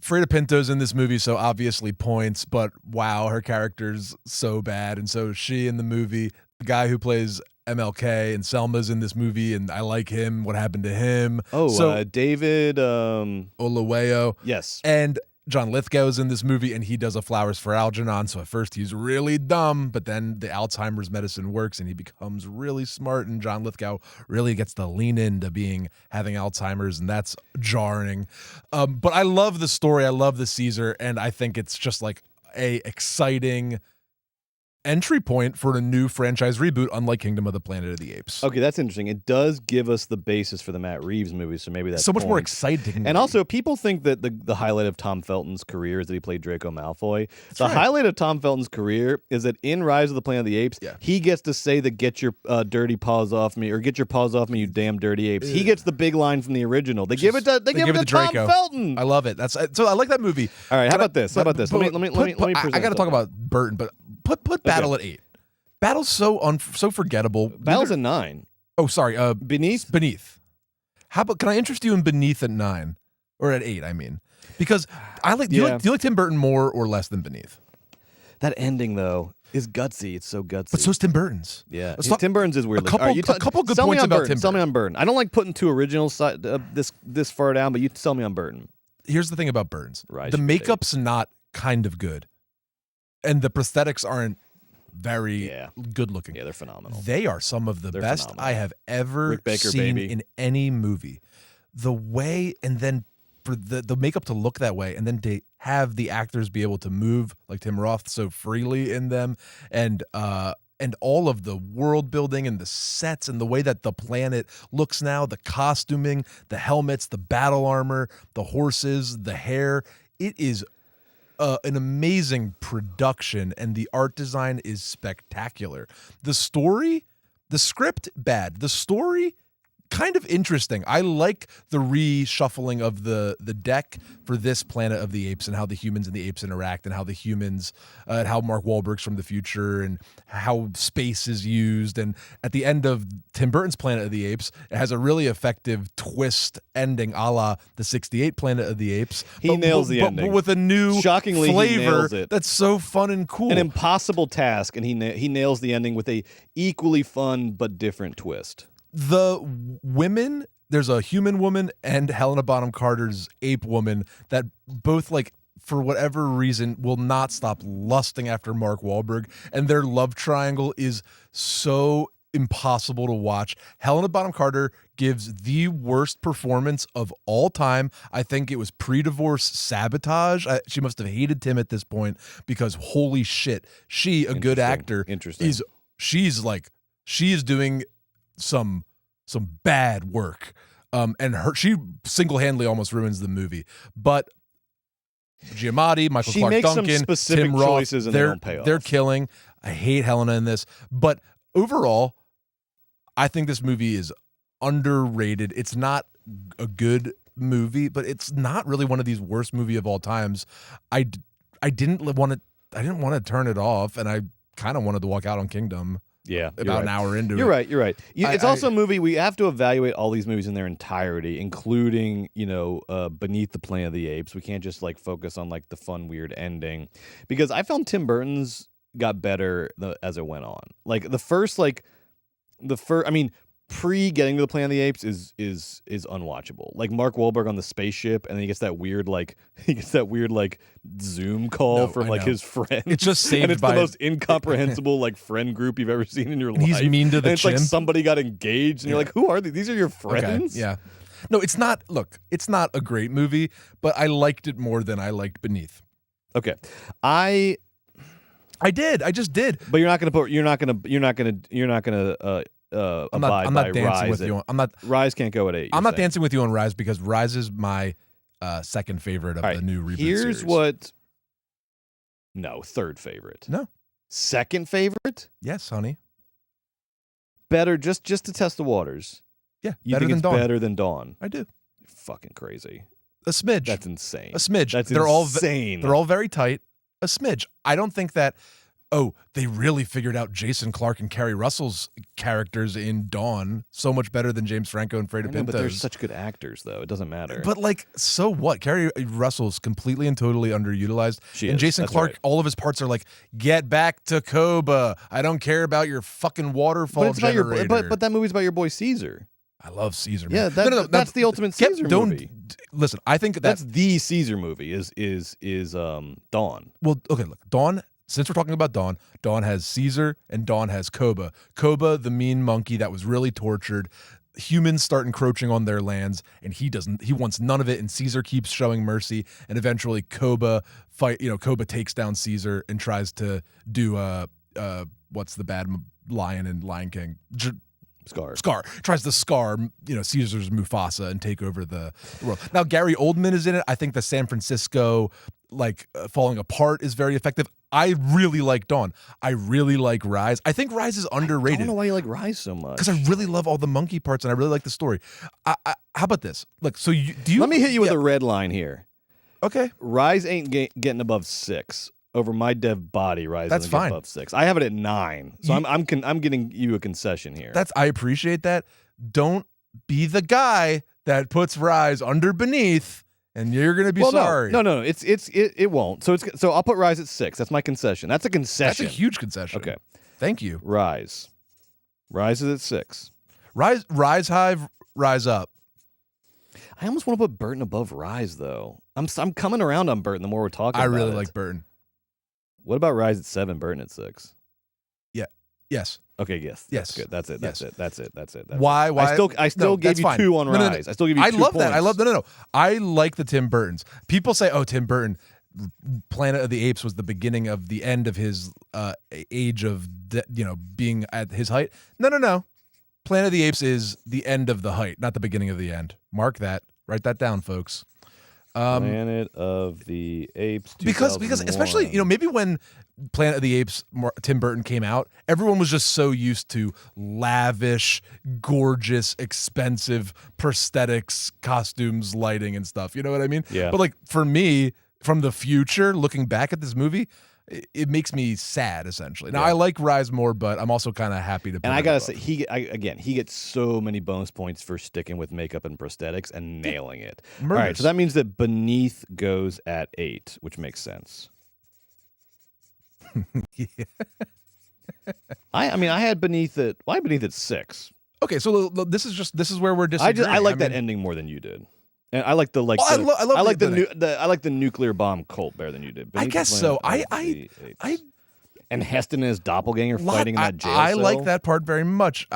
Freida Pinto's in this movie, so obviously points, but wow, her character's so bad, and so is she in the movie. The guy who plays MLK and Selma's in this movie, and I like him. What happened to him? Oh, so David Olaweo. Yes. And John Lithgow's in this movie, and he does a Flowers for Algernon, so at first he's really dumb, but then the Alzheimer's medicine works, and he becomes really smart, and John Lithgow really gets to lean into having Alzheimer's, and that's jarring. But I love the story. I love the Caesar, and I think it's just like a exciting entry point for a new franchise reboot, unlike Kingdom of the Planet of the Apes. Okay, that's interesting. It does give us the basis for the Matt Reeves movie, so maybe that's so much more exciting. And also, people think that the highlight of Tom Felton's career is that he played Draco Malfoy. That's the right. highlight of Tom Felton's career is that in Rise of the Planet of the Apes, he gets to say the "Get your dirty paws off me" or "Get your paws off me, you damn dirty apes." He gets the big line from the original. They give it to Tom Draco. Felton. I love it. So I like that movie. All right, how about this? Let me present I got to talk something. about Burton, but put Battle at 8. Battle's so forgettable. Battle's a 9. Oh, sorry. Beneath. How about? Can I interest you in Beneath at 9 or at 8? I mean, because I like. Do you like Tim Burton more or less than Beneath? That ending though is gutsy. It's so gutsy. But so's Tim Burton's. Yeah, Tim Burton's is weird. A couple good points about Tim Burton. Sell me on Burton. I don't like putting two originals this far down, but you sell me on Burton. Here's the thing about Burton's. Right. The makeup's not kind of good, and the prosthetics aren't very good looking. Yeah, they're phenomenal. They are some of the best I have ever Rick Baker, seen baby. in any movie. The way, and then for the makeup to look that way, and then to have the actors be able to move like Tim Roth so freely in them, and all of the world building and the sets and the way that the planet looks now, the costuming, the helmets, the battle armor, the horses, the hair. It is an amazing production, and the art design is spectacular. The script, bad. The story, kind of interesting. I like the reshuffling of the deck for this Planet of the Apes and how the humans and the apes interact, and how the humans, and how Mark Wahlberg's from the future, and how space is used. And at the end of Tim Burton's Planet of the Apes, it has a really effective twist ending, a la the '68 Planet of the Apes. He nails the ending, but with a new shockingly flavor he nails it. That's so fun and cool. An impossible task, and he nails the ending with a equally fun but different twist. The women, there's a human woman and Helena Bonham Carter's ape woman that both, like, for whatever reason, will not stop lusting after Mark Wahlberg, and their love triangle is so impossible to watch. Helena Bonham Carter gives the worst performance of all time. I think it was pre-divorce sabotage. She must have hated Tim at this point, because holy shit, she, a good actor, she is doing some bad work, and she single-handedly almost ruins the movie. But Giamatti, Michael she Clark makes Duncan, some specific Tim Roth, choices, and they're killing. I hate Helena in this, but overall, I think this movie is underrated. It's not a good movie, but it's not really one of these worst movie of all times. I didn't want to turn it off, and I kind of wanted to walk out on Kingdom. Yeah, about an hour into it. You're right. It's also a movie we have to evaluate all these movies in their entirety, including Beneath the Planet of the Apes. We can't just like focus on like the fun weird ending, because I found Tim Burton's got better as it went on. Like the first. I mean, pre getting to the Planet of the Apes is unwatchable. Like Mark Wahlberg on the spaceship, and then he gets that weird Zoom call from like his friend. It's just saved and it's by the most incomprehensible like friend group you've ever seen in your life. He's mean to the it's chimp. like somebody got engaged, and you're like, who are these? These are your friends? Okay. Yeah. No, it's not. Look, it's not a great movie, but I liked it more than I liked Beneath. Okay, I did. I just did. But you're not gonna. I'm not dancing with you. Rise can't go at 8. I'm not dancing with you on Rise, because Rise is my second favorite of the new reboot series. Third favorite. No. Second favorite? Yes, honey. Better, just to test the waters. Yeah, you think it's better than Dawn? I do. You're fucking crazy. A smidge. That's insane. A smidge. That's insane. insane. They're all very tight. A smidge. I don't think that Oh, they really figured out Jason Clarke and Kerry Russell's characters in Dawn so much better than James Franco and Fredo Pintos. But they're such good actors, though. It doesn't matter. But, like, so what? Kerry Russell's completely and totally underutilized. And Jason Clarke, all of his parts are like, get back to Koba. I don't care about your fucking waterfall generator. But that movie's about your boy Caesar. I love Caesar. Yeah, that's the ultimate Caesar movie. Listen, I think that's the Caesar movie. Is Dawn. Well, okay, look, Dawn. Since we're talking about Dawn, Dawn has Caesar and Dawn has Koba. Koba, the mean monkey that was really tortured. Humans start encroaching on their lands, and he wants none of it. And Caesar keeps showing mercy, and eventually Koba takes down Caesar and tries to do what's the bad lion in Lion King? Scar tries to scar, Caesar's Mufasa and take over the world. Now Gary Oldman is in it. I think the San Francisco falling apart is very effective. I really like Dawn. I really like Rise. I think Rise is underrated. I don't know why you like Rise so much. Because I really love all the monkey parts and I really like the story. How about this? Look, so Let me hit you with a red line here. Okay. Rise ain't getting above 6. Over my dev body, Rise That's doesn't fine. get above 6. I have it at 9, so I'm getting you a concession here. I appreciate that. Don't be the guy that puts Rise under Beneath, and you're gonna be sorry. No. It won't. So I'll put Rise at 6. That's my concession. That's a concession. That's a huge concession. Okay, thank you. Rise is at 6. Rise high, rise up. I almost want to put Burton above Rise, though. I'm coming around on Burton the more we're talking. I about really it. like Burton. What about Rise at 7, Burton at 6? Yeah. Yes. Okay. Yes. Yes. That's good. That's it. That's it. That's it. That's it. Why? I still gave you 2 on Rise. I still give you 2 I love points. that. I love no. I like the Tim Burtons. People say, "Oh, Tim Burton, Planet of the Apes was the beginning of the end of his age of being at his height." No. Planet of the Apes is the end of the height, not the beginning of the end. Mark that. Write that down, folks. Planet of the Apes. Because especially maybe when Planet of the Apes Tim Burton came out, everyone was just so used to lavish, gorgeous, expensive prosthetics, costumes, lighting, and stuff. You know what I mean? Yeah. But for me, from the future, looking back at this movie, it makes me sad, essentially. Now, I like Rise more, but I'm also kind of happy to put And I it gotta above. say, he gets so many bonus points for sticking with makeup and prosthetics and nailing it. All right, so that means that Beneath goes at 8, which makes sense. Yeah. I had Beneath at 6. Okay, so this is where we're disagreeing. I like that ending more than you did. And I like the I like the nuclear bomb cult better than you did. I guess so. And Heston and his doppelganger fighting in that jail cell. I like that part very much.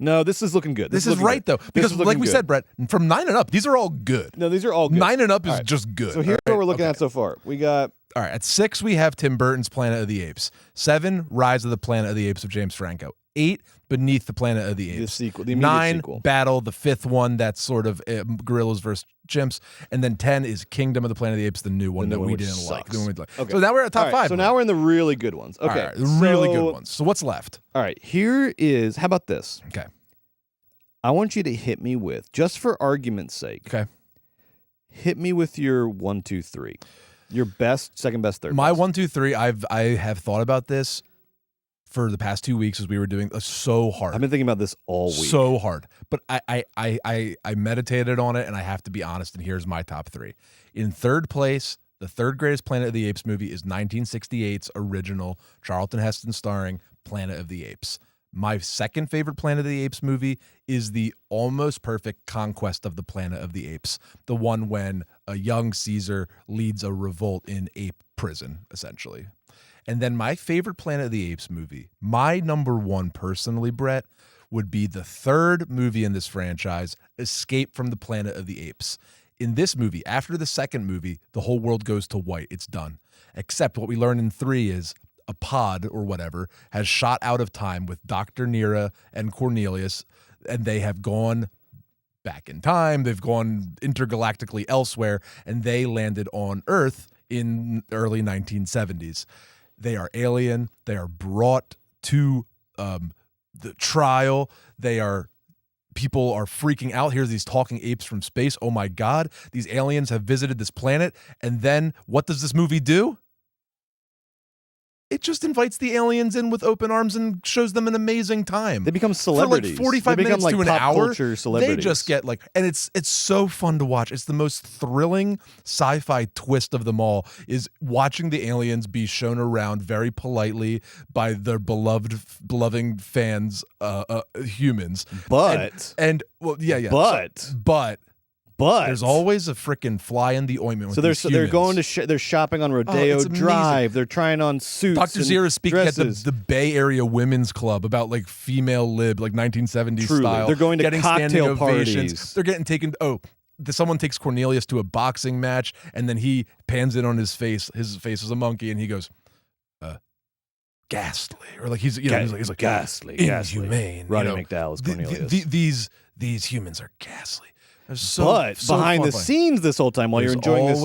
No, this is looking good. This is right, though. Because like we said, Brett, from 9 and up, these are all good. No, these are all good. 9 and up is just good. So here's what we're looking at so far. We got... All right, at 6, we have Tim Burton's Planet of the Apes. 7, Rise of the Planet of the Apes of James Franco. 8, Beneath the Planet of the Apes. The sequel, the immediate 9, sequel. Battle, the 5th one that's sort of gorillas versus chimps. And then 10 is Kingdom of the Planet of the Apes, the new one that we didn't like. Okay. So now we're at top 5. So now we're in the really good ones. Okay. All right, the really good ones. So what's left? All right, here is... How about this? Okay. I want you to hit me with, just for argument's sake, Okay. hit me with your 1, 2, 3. Your best, second best, third My best. 1, 2, 3, I have thought about this for the past 2 weeks as we were doing so hard. I've been thinking about this all week. So hard. But I meditated on it, and I have to be honest, and here's my top 3. In third place, the third greatest Planet of the Apes movie is 1968's original Charlton Heston starring Planet of the Apes. My second favorite Planet of the Apes movie is the almost perfect Conquest of the Planet of the Apes, the one when a young Caesar leads a revolt in ape prison, essentially. And then my favorite Planet of the Apes movie, my number 1 personally, Brett, would be the third movie in this franchise, Escape from the Planet of the Apes. In this movie, after the second movie, the whole world goes to white. It's done. Except what we learn in 3 is a pod or whatever has shot out of time with Dr. Nira and Cornelius, and they have gone back in time. They've gone intergalactically elsewhere, and they landed on Earth in early 1970s. They are alien. They are brought to the trial. People are freaking out. Here's these talking apes from space. Oh my God, these aliens have visited this planet. And then what does this movie do? it just invites the aliens in with open arms and shows them an amazing time. They become celebrities. For like 45 they become minutes like to an pop hour. culture celebrities. They just get like, and it's so fun to watch. It's the most thrilling sci-fi twist of them all, is watching the aliens be shown around very politely by their beloved fans, humans. But But there's always a freaking fly in the ointment. So with they're going to they're shopping on Rodeo Drive. They're trying on suits. Dr. Zira is speaking dresses. at the Bay Area Women's Club about like female lib, like 1970s Truly. style. They're going to getting cocktail parties. ovations. They're getting taken. Someone takes Cornelius to a boxing match, and then he pans in on his face. His face is a monkey, and he goes, "Ghastly," or like he's like ghastly, inhumane. Roddy McDowell is Cornelius. These humans are ghastly. But behind the scenes this whole time, while you're enjoying this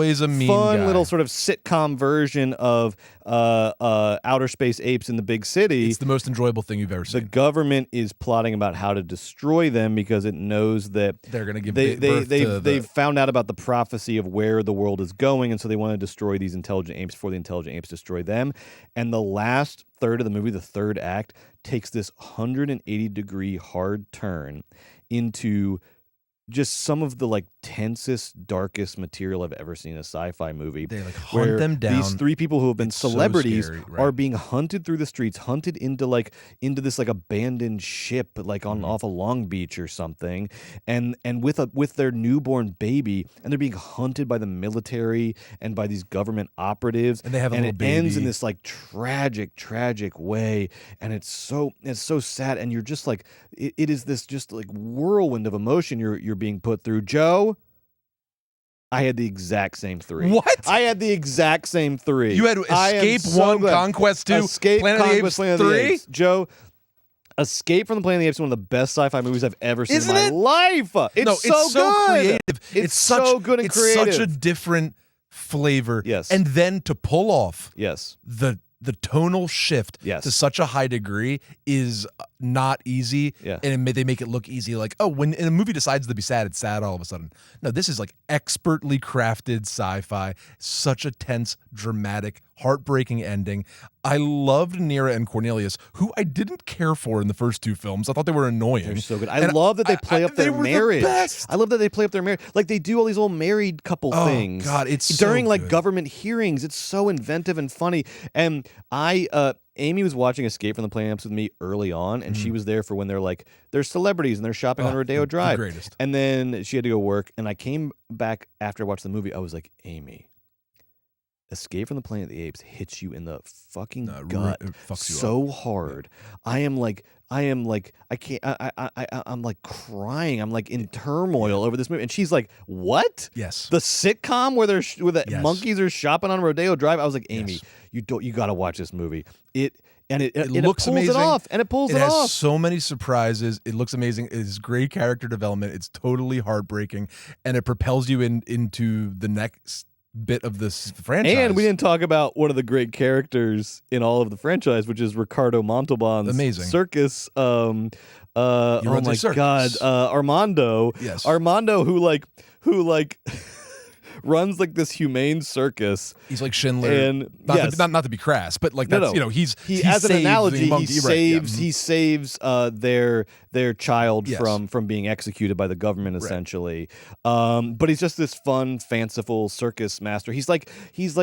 fun little sort of sitcom version of Outer Space Apes in the Big City, it's the most enjoyable thing you've ever seen. The government is plotting about how to destroy them because it knows that they're going to give birth to they've found out about the prophecy of where the world is going, and so they want to destroy these intelligent apes before the intelligent apes destroy them. And the last third of the movie, the third act, takes this 180-degree hard turn into just some of the like tensest, darkest material I've ever seen in a sci-fi movie. They like hunt them down. These three people who have been celebrities so scary, right? are being hunted through the streets, hunted into this like abandoned ship, like off a Long Beach or something, and with their newborn baby, and they're being hunted by the military and by these government operatives, and they have a little baby. Ends in this like tragic way, and it's so sad, and you're just like it is this just like whirlwind of emotion you're being put through. Joe, I had the exact same three. What? I had the exact same three. You had Escape 1, Conquest 2, Escape, Planet of the Apes 3? Joe, Escape from the Planet of the Apes is one of the best sci-fi movies I've ever seen Isn't in my life. It's so good. Creative. It's so good and creative. It's such a different flavor. Yes. And then to pull off the tonal shift Yes. to such a high degree is not easy. Yeah. And they make it look easy. Like, when a movie decides to be sad, it's sad all of a sudden. No, this is like expertly crafted sci-fi. Such a tense, dramatic, heartbreaking ending. I loved Nira and Cornelius, who I didn't care for in the first two films. I thought they were annoying. They're so good. I love that they play up their marriage. I love that they play up their marriage. Like they do all these old married couple things. Oh God, it's during so like good. government hearings. It's so inventive and funny. And Amy was watching Escape from the Planet of the Apes with me early on, and she was there for when they're celebrities and they're shopping on Rodeo Drive. The greatest. And then she had to go work, and I came back after I watched the movie. I was like, Amy, Escape from the Planet of the Apes hits you in the fucking gut so hard. I'm like crying. I'm like in turmoil over this movie. And she's like, "What? Yes. The sitcom where the monkeys are shopping on Rodeo Drive?" I was like, "Amy, you got to watch this movie. It looks pulls amazing. it off, and it pulls it off. It has so many surprises. It looks amazing. It is great character development. It's totally heartbreaking, and it propels you into the next bit of this franchise. And we didn't talk about one of the great characters in all of the franchise, which is Ricardo Montalban's amazing circus. Oh my circus. God, Armando. Yes, Armando, who runs like this humane circus. He's like Schindler, and not to be crass, but like that's he as an analogy, he saves their child Yes. from being executed by the government essentially. But he's just this fun, fanciful circus master. He's like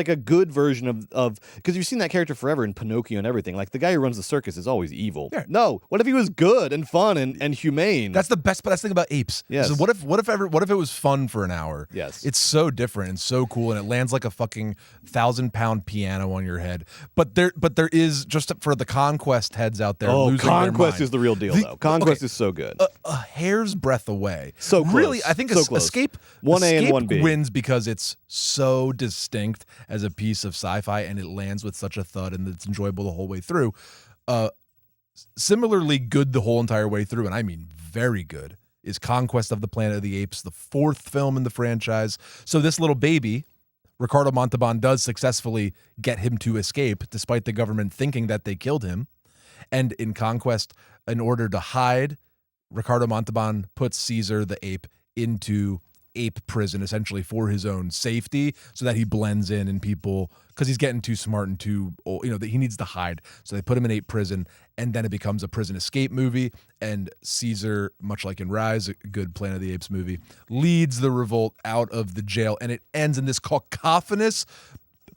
a good version of because you've seen that character forever in Pinocchio and everything. Like the guy who runs the circus is always evil. Yeah. No, what if he was good and fun and humane? That's the best thing about Apes. Yes. So what if it was fun for an hour? Yes. It's so different and so cool, and it lands like a fucking 1,000-pound piano on your head. But there is, just for the Conquest heads out there. losing Conquest their mind, is the real deal, though. Conquest is so good. A hair's breadth away. So close. Really, I think so close. Escape 1A and 1B wins because it's so distinct as a piece of sci-fi, and it lands with such a thud, and it's enjoyable the whole way through. Similarly good the whole entire way through, and I mean very good, is Conquest of the Planet of the Apes, the fourth film in the franchise. So this little baby, Ricardo Montalban, does successfully get him to escape, despite the government thinking that they killed him. And in Conquest, in order to hide, Ricardo Montalban puts Caesar the ape into ape prison essentially for his own safety, so that he blends in and people, because he's getting too smart and too old, that he needs to hide. So they put him in ape prison, and then it becomes a prison escape movie. And Caesar, much like in Rise, a good Planet of the Apes movie, leads the revolt out of the jail, and it ends in this cacophonous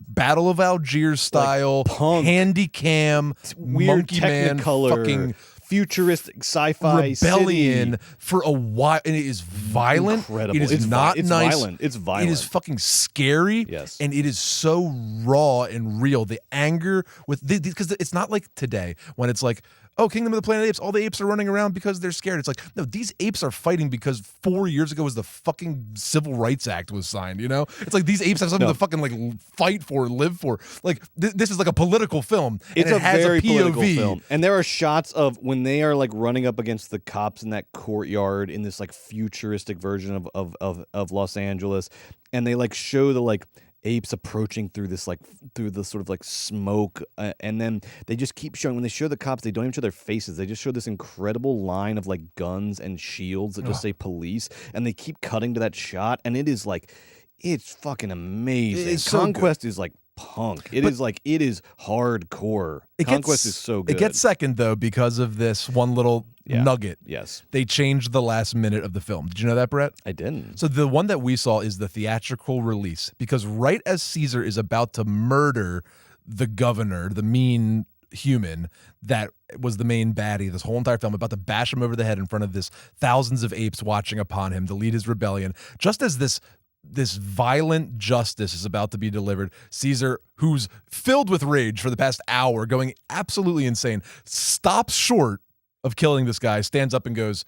Battle of Algiers style, like punk, handy cam, weird monkey man, Technicolor, fucking futuristic sci-fi rebellion city. For a while, and it is violent. Incredible. It is it's not it's nice. Violent. It's violent. It is fucking scary. Yes. And it is so raw and real. The anger with because it's not like today when it's like, oh, Kingdom of the Planet of the Apes, all the apes are running around because they're scared. It's like, no, these apes are fighting because 4 years ago was the fucking Civil Rights Act was signed, It's like these apes have something to fucking like fight for, live for. Like this is like a political film. It's and it has very a POV. political film. And there are shots of when they are like running up against the cops in that courtyard in this like futuristic version of Los Angeles, and they like show the like apes approaching through the sort of like smoke, and then they just keep showing. When they show the cops, they don't even show their faces. They just show this incredible line of like guns and shields that just say police, and they keep cutting to that shot, and it is like, it's fucking amazing. It's so Conquest is like punk. It is hardcore. Conquest is so good. It gets second though because of this one little nugget. Yes. They changed the last minute of the film. Did you know that, Brett? I didn't. So the one that we saw is the theatrical release, because right as Caesar is about to murder the governor, the mean human that was the main baddie this whole entire film, about to bash him over the head in front of this thousands of apes watching upon him to lead his rebellion, just as this violent justice is about to be delivered, Caesar, who's filled with rage for the past hour, going absolutely insane, stops short of killing this guy, stands up and goes,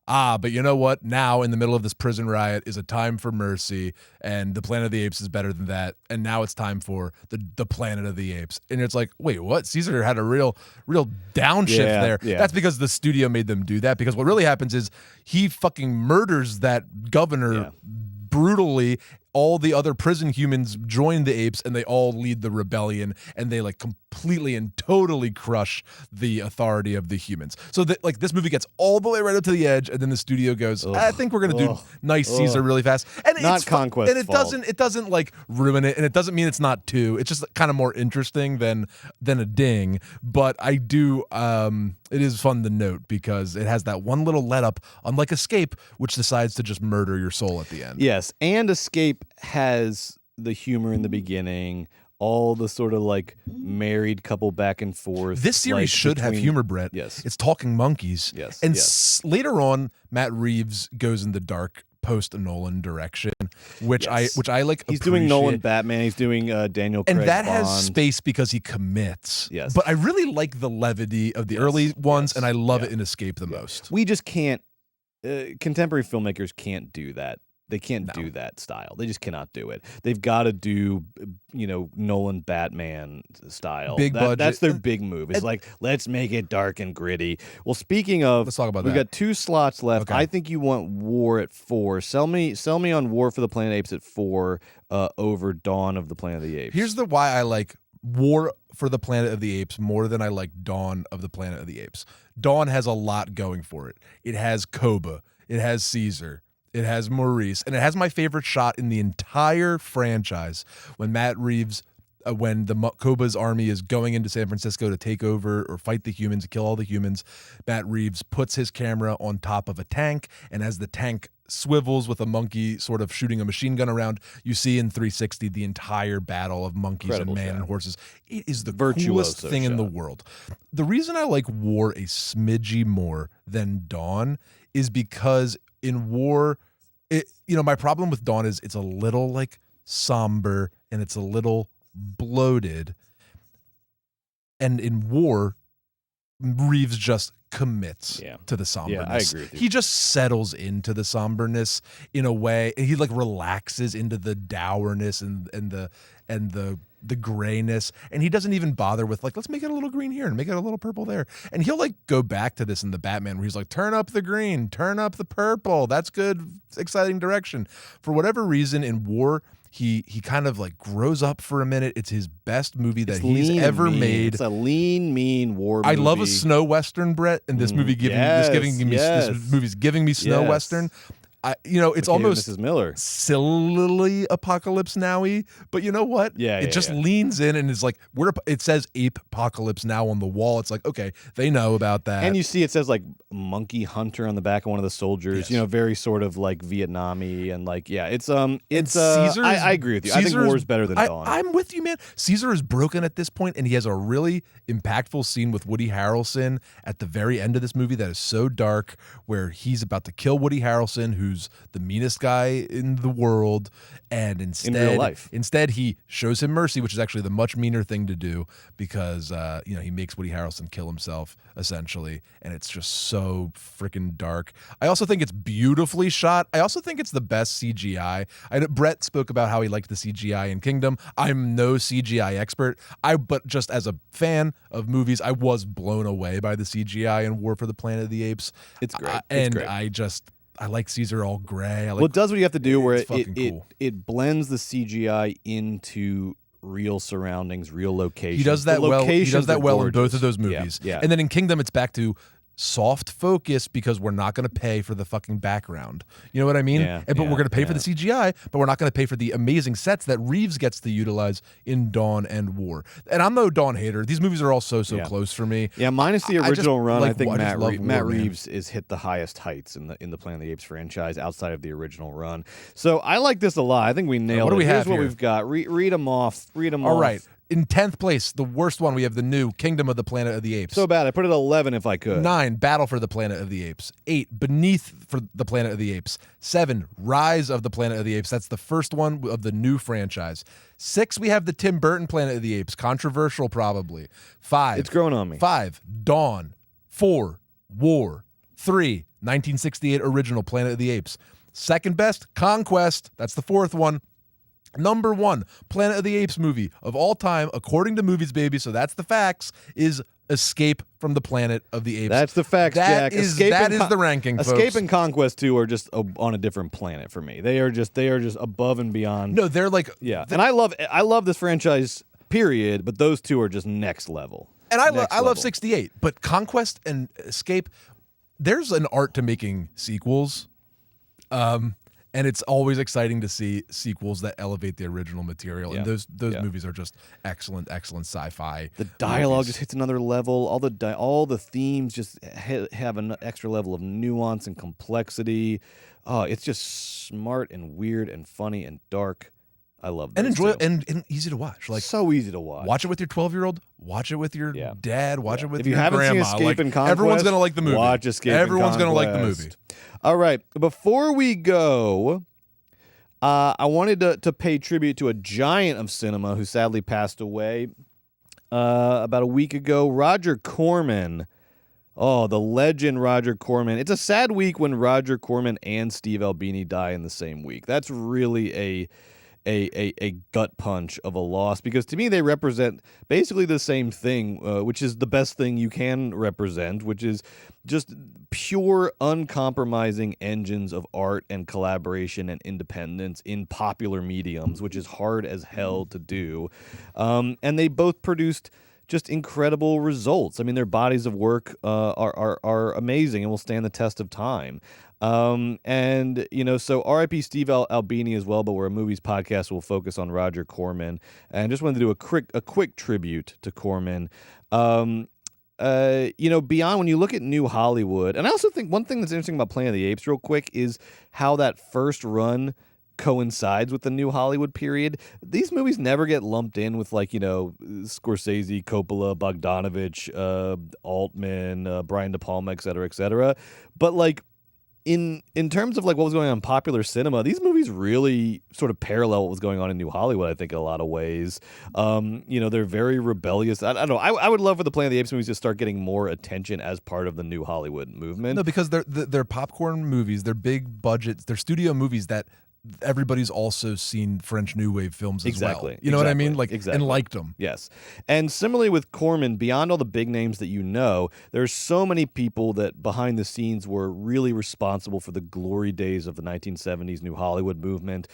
but you know what? Now, in the middle of this prison riot is a time for mercy, and the Planet of the Apes is better than that, and now it's time for the Planet of the Apes. And it's like, wait, what? Caesar had a real downshift there. Yeah. That's because the studio made them do that, because what really happens is he fucking murders that governor brutally. All the other prison humans join the apes, and they all lead the rebellion, and they like completely and totally crush the authority of the humans. So that like this movie gets all the way right up to the edge, and then the studio goes, I think we're gonna do nice Caesar really fast. And not it's Conquest, and it doesn't like ruin it, and it doesn't mean it's not two. It's just kind of more interesting than a ding. But I do it is fun to note because it has that one little let up, unlike Escape, which decides to just murder your soul at the end. Yes, and Escape has the humor in the beginning, all the sort of like married couple back and forth. This series like, should have humor, Brett. Yes. It's talking monkeys. Yes, And yes. Later on, Matt Reeves goes in the dark post-Nolan direction, which I like. He's doing Nolan appreciate. Batman. He's doing Daniel Craig And that has Bond. space because he commits. Yes. But I really like the levity of the early ones, and I love it in Escape the most. We just can't. Contemporary filmmakers can't do that. They can't do that style. They just cannot do it. They've got to do, Nolan Batman style. Big budget. That's their big move. It's like, let's make it dark and gritty. Well, speaking of, Let's talk about we that. got 2 slots left. Okay. I think you want War at 4. Sell me on War for the Planet of the Apes at 4 over Dawn of the Planet of the Apes. Here's why I like War for the Planet of the Apes more than I like Dawn of the Planet of the Apes. Dawn has a lot going for it. It has Koba. It has Caesar. It has Maurice, and it has my favorite shot in the entire franchise when Matt Reeves, when the Koba's army is going into San Francisco to take over or fight the humans, kill all the humans. Matt Reeves puts his camera on top of a tank, and as the tank swivels with a monkey sort of shooting a machine gun around, you see in 360 the entire battle of monkeys Incredible and man shot. and horses. It is the Virtuoso coolest thing in the shot. world. The reason I like War a smidgy more than Dawn is because in War, my problem with Dawn is it's a little like somber and it's a little bloated. And in War, Reeves just commits to the somberness. Yeah, I agree with you. He just settles into the somberness in a way, and he like relaxes into the dourness and the grayness, and he doesn't even bother with like, let's make it a little green here and make it a little purple there. And he'll like go back to this in the Batman where he's like, turn up the green, turn up the purple. That's good, exciting direction. For whatever reason in War, he kind of like grows up for a minute. It's his best movie that he's ever made. It's a lean, mean war movie. I love a snow western, Brett, and this movie this movie's giving me snow western. It's almost Mrs. Miller. silly apocalypse now-y, but you know what? It just leans in and is like, it says ape apocalypse now on the wall. It's like, okay, they know about that. And you see it says like monkey hunter on the back of one of the soldiers, very sort of like Vietnam-y and like, it's Caesar's, I agree with you. I think War's better than Dawn. I'm with you, man. Caesar is broken at this point, and he has a really impactful scene with Woody Harrelson at the very end of this movie that is so dark, where he's about to kill Woody Harrelson, who's the meanest guy in the world, and instead, in real life, he shows him mercy, which is actually the much meaner thing to do, because he makes Woody Harrelson kill himself essentially, and it's just so freaking dark. I also think it's beautifully shot. I also think it's the best CGI. Brett spoke about how he liked the CGI in Kingdom. I'm no CGI expert. But just as a fan of movies, I was blown away by the CGI in War for the Planet of the Apes. It's great. I like Caesar all gray. It does what you have to do, where cool. it blends the CGI into real surroundings, real locations. He does that well. He does that well in both of those movies. Yeah. And then in Kingdom, it's back to soft focus because we're not going to pay for the fucking background. You know what I mean? But we're going to pay for the CGI, but we're not going to pay for the amazing sets that Reeves gets to utilize in Dawn and War. And I'm no Dawn hater. These movies are all so close for me. Yeah, minus the original run, I think Matt Reeves is hit the highest heights in the Planet of the Apes franchise outside of the original run. So I like this a lot. I think we nailed it. Here's what we've got. Read them off. All right. In 10th place, the worst one, we have the new Kingdom of the Planet of the Apes. So bad. I put it at 11 if I could. 9, Battle for the Planet of the Apes. 8, Beneath for the Planet of the Apes. 7, Rise of the Planet of the Apes. That's the first one of the new franchise. 6, we have the Tim Burton Planet of the Apes. Controversial, probably. 5. It's growing on me. 5, Dawn. 4, War. 3, 1968 original Planet of the Apes. Second best, Conquest. That's the fourth one. Number 1 Planet of the Apes movie of all time, according to Movies Baby, so that's the facts, is Escape from the Planet of the Apes. That's the facts, Jack. That is the ranking, folks. Escape and Conquest 2 are just on a different planet for me. They are just above and beyond. No, they're like... Yeah, and I love this franchise, period, but those two are just next level. And I love 68, but Conquest and Escape, there's an art to making sequels. And it's always exciting to see sequels that elevate the original material. And those movies are just excellent sci-fi. The dialogue just hits another level. All the themes just have an extra level of nuance and complexity. It's just smart and weird and funny and dark. I love that. And enjoy and easy to watch. Like, so easy to watch. Watch it with your 12-year-old. Watch it with your dad. Watch it with if your haven't grandma. Seen Escape and Conquest, everyone's gonna like the movie. Watch Escape Everyone's and Conquest. gonna like the movie. All right. Before we go, I wanted to pay tribute to a giant of cinema who sadly passed away about a week ago. Roger Corman. Oh, the legend Roger Corman. It's a sad week when Roger Corman and Steve Albini die in the same week. That's really a gut punch of a loss, because to me they represent basically the same thing, which is the best thing you can represent, which is just pure, uncompromising engines of art and collaboration and independence in popular mediums, which is hard as hell to do. And they both produced just incredible results. I mean, their bodies of work are amazing and will stand the test of time. And, so R.I.P. Steve Albini as well, but we're a movies podcast. We'll focus on Roger Corman. And just wanted to do a quick tribute to Corman. Beyond when you look at New Hollywood, and I also think one thing that's interesting about Planet of the Apes real quick is how that first run coincides with the New Hollywood period. These movies never get lumped in with Scorsese, Coppola, Bogdanovich, Altman, Brian De Palma, et cetera, but in terms of what was going on in popular cinema, these movies really sort of parallel what was going on in New Hollywood, I think, in a lot of ways. They're very rebellious. I don't know. I would love for the Planet of the Apes movies to start getting more attention as part of the New Hollywood movement. No, because they're popcorn movies. They're big budgets. They're studio movies that everybody's also seen French New Wave films as Exactly. well. You know what I mean? Like, exactly. and liked them. Yes. And similarly with Corman, beyond all the big names that you know, there's so many people that behind the scenes were really responsible for the glory days of the 1970s New Hollywood movement,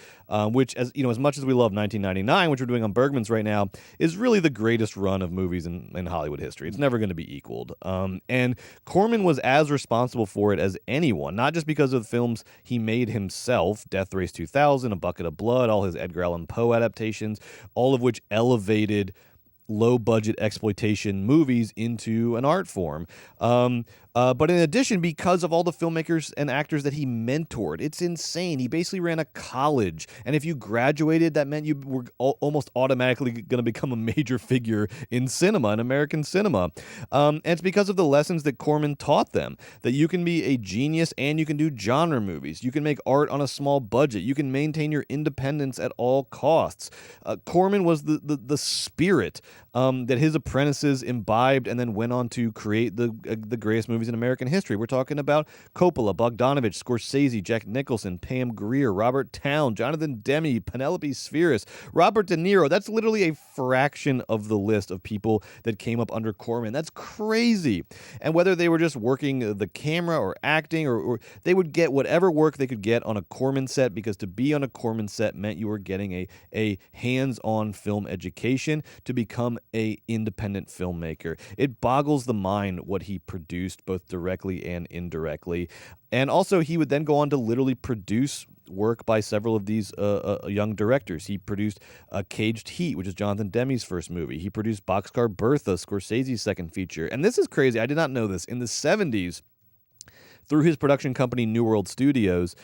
which, as you know, as much as we love 1999, which we're doing on Bergman's right now, is really the greatest run of movies in Hollywood history. It's never going to be equaled. And Corman was as responsible for it as anyone, not just because of the films he made himself, Death Race 2000, A Bucket of Blood, all his Edgar Allan Poe adaptations, all of which elevated low-budget exploitation movies into an art form. But in addition, because of all the filmmakers and actors that he mentored, it's insane. He basically ran a college, and if you graduated, that meant you were almost automatically going to become a major figure in cinema, in American cinema. And it's because of the lessons that Corman taught them, that you can be a genius and you can do genre movies. You can make art on a small budget. You can maintain your independence at all costs. Corman was the spirit that his apprentices imbibed and then went on to create the greatest movies in American history. We're talking about Coppola, Bogdanovich, Scorsese, Jack Nicholson, Pam Grier, Robert Towne, Jonathan Demme, Penelope Spheris, Robert De Niro. That's literally a fraction of the list of people that came up under Corman. That's crazy. And whether they were just working the camera or acting, or they would get whatever work they could get on a Corman set, because to be on a Corman set meant you were getting a hands-on film education to become a independent filmmaker. It boggles the mind what he produced, both directly and indirectly. And also, he would then go on to literally produce work by several of these young directors. He produced Caged Heat, which is Jonathan Demme's first movie. He produced Boxcar Bertha, Scorsese's second feature. And this is crazy. I did not know this. In the 70s, through his production company, New World Studios,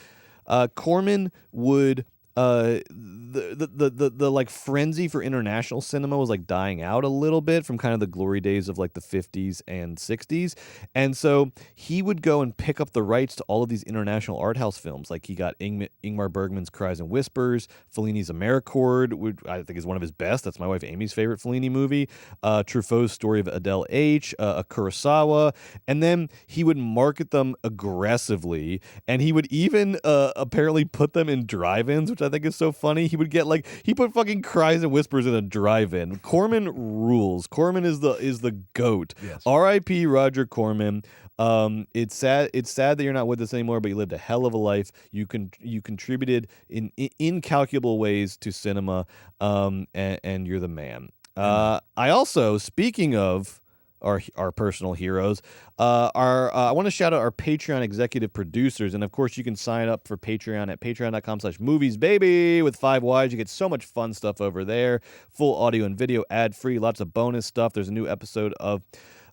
Corman would... the like frenzy for international cinema was like dying out a little bit from kind of the glory days of like the 50s and 60s. And so he would go and pick up the rights to all of these international art house films. Like he got Ingmar Bergman's Cries and Whispers, Fellini's Americord, which I think is one of his best. That's my wife Amy's favorite Fellini movie. Truffaut's Story of Adele H, a Kurosawa. And then he would market them aggressively. And he would even apparently put them in drive-ins, which I think is so funny. He would get like, he put fucking Cries and Whispers in a drive-in. Corman rules. Corman is the GOAT. Yes. R.I.P. Roger Corman. It's sad that you're not with us anymore, but you lived a hell of a life. You contributed in incalculable ways to cinema, and you're the man. I also, speaking of our personal heroes, I want to shout out our Patreon executive producers, and of course you can sign up for Patreon at patreon.com/moviesbaby with 5 Ys. You get so much fun stuff over there, full audio and video, ad-free, lots of bonus stuff. There's a new episode of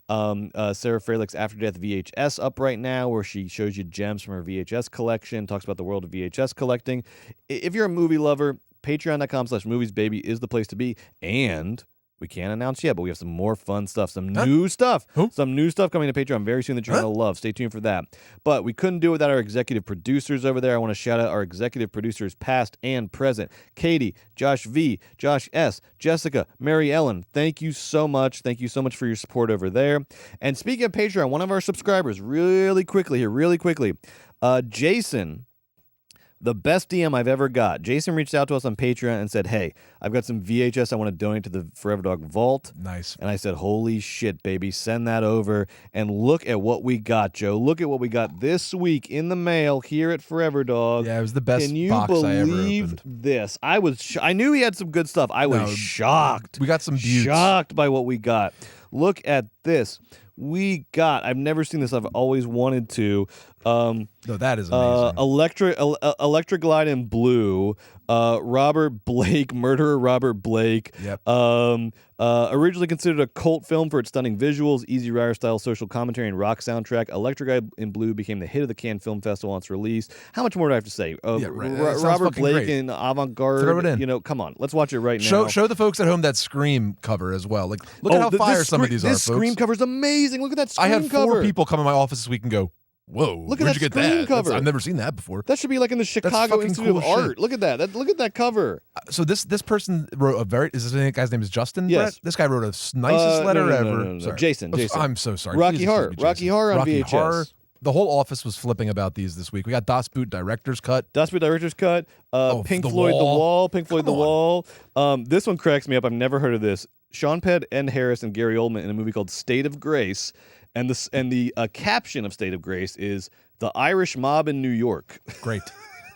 Sarah Freilich's After Death VHS up right now, where she shows you gems from her VHS collection, talks about the world of VHS collecting. If you're a movie lover, patreon.com/moviesbaby is the place to be. And we can't announce yet, but we have some more fun stuff, some new stuff coming to Patreon very soon that you're going to love. Stay tuned for that. But we couldn't do it without our executive producers over there. I want to shout out our executive producers, past and present: Katie, Josh V, Josh S, Jessica, Mary Ellen. Thank you so much. Thank you so much for your support over there. And speaking of Patreon, one of our subscribers, really quickly, Jason, the best DM I've ever got. Jason reached out to us on Patreon and said, hey, I've got some VHS I want to donate to the Forever Dog Vault. Nice. And I said, holy shit, baby, send that over. And look at what we got, Joe. Look at what we got this week in the mail here at Forever Dog. Yeah, it was the best Can you box I ever believe opened. this? I knew he had some good stuff. I was shocked. We got some beauts. Shocked by what we got. Look at this. We got, I've never seen this. I've always wanted to. No, that is amazing. Electric Glide in Blue, Robert Blake, Murderer Robert Blake. Yep. Originally considered a cult film for its stunning visuals, Easy Rider style social commentary, and rock soundtrack, Electric Glide in Blue became the hit of the Cannes Film Festival on its release. How much more do I have to say? Robert Blake in Avant-Garde. Throw it in. You know, come on, let's watch it right now. Show the folks at home that Scream cover as well. Like, look at how fire some of these are, folks. This Scream cover's amazing. Look at that Scream cover. I had 4 people come in my office this week and go, whoa, look at where'd that you get Scream that? cover. I've never seen that before. That should be like in the Chicago Institute of Art. Look at that. Look at that cover. So this person wrote a very, is this guy's name is Justin? Yes. Brett? This guy wrote a nicest letter ever. No. Jason. I'm so sorry. Rocky Horror. Rocky Horror on VHS. Horror. the whole office was flipping about these this week. We got Das Boot Director's Cut. Das Boot Director's Cut. Pink The Floyd, Wall. The Wall. Pink Floyd, Come The Wall. This one cracks me up. I've never heard of this. Sean Penn, Ed Harris, and Gary Oldman in a movie called State of Grace. And the caption of State of Grace is The Irish Mob in New York. Great.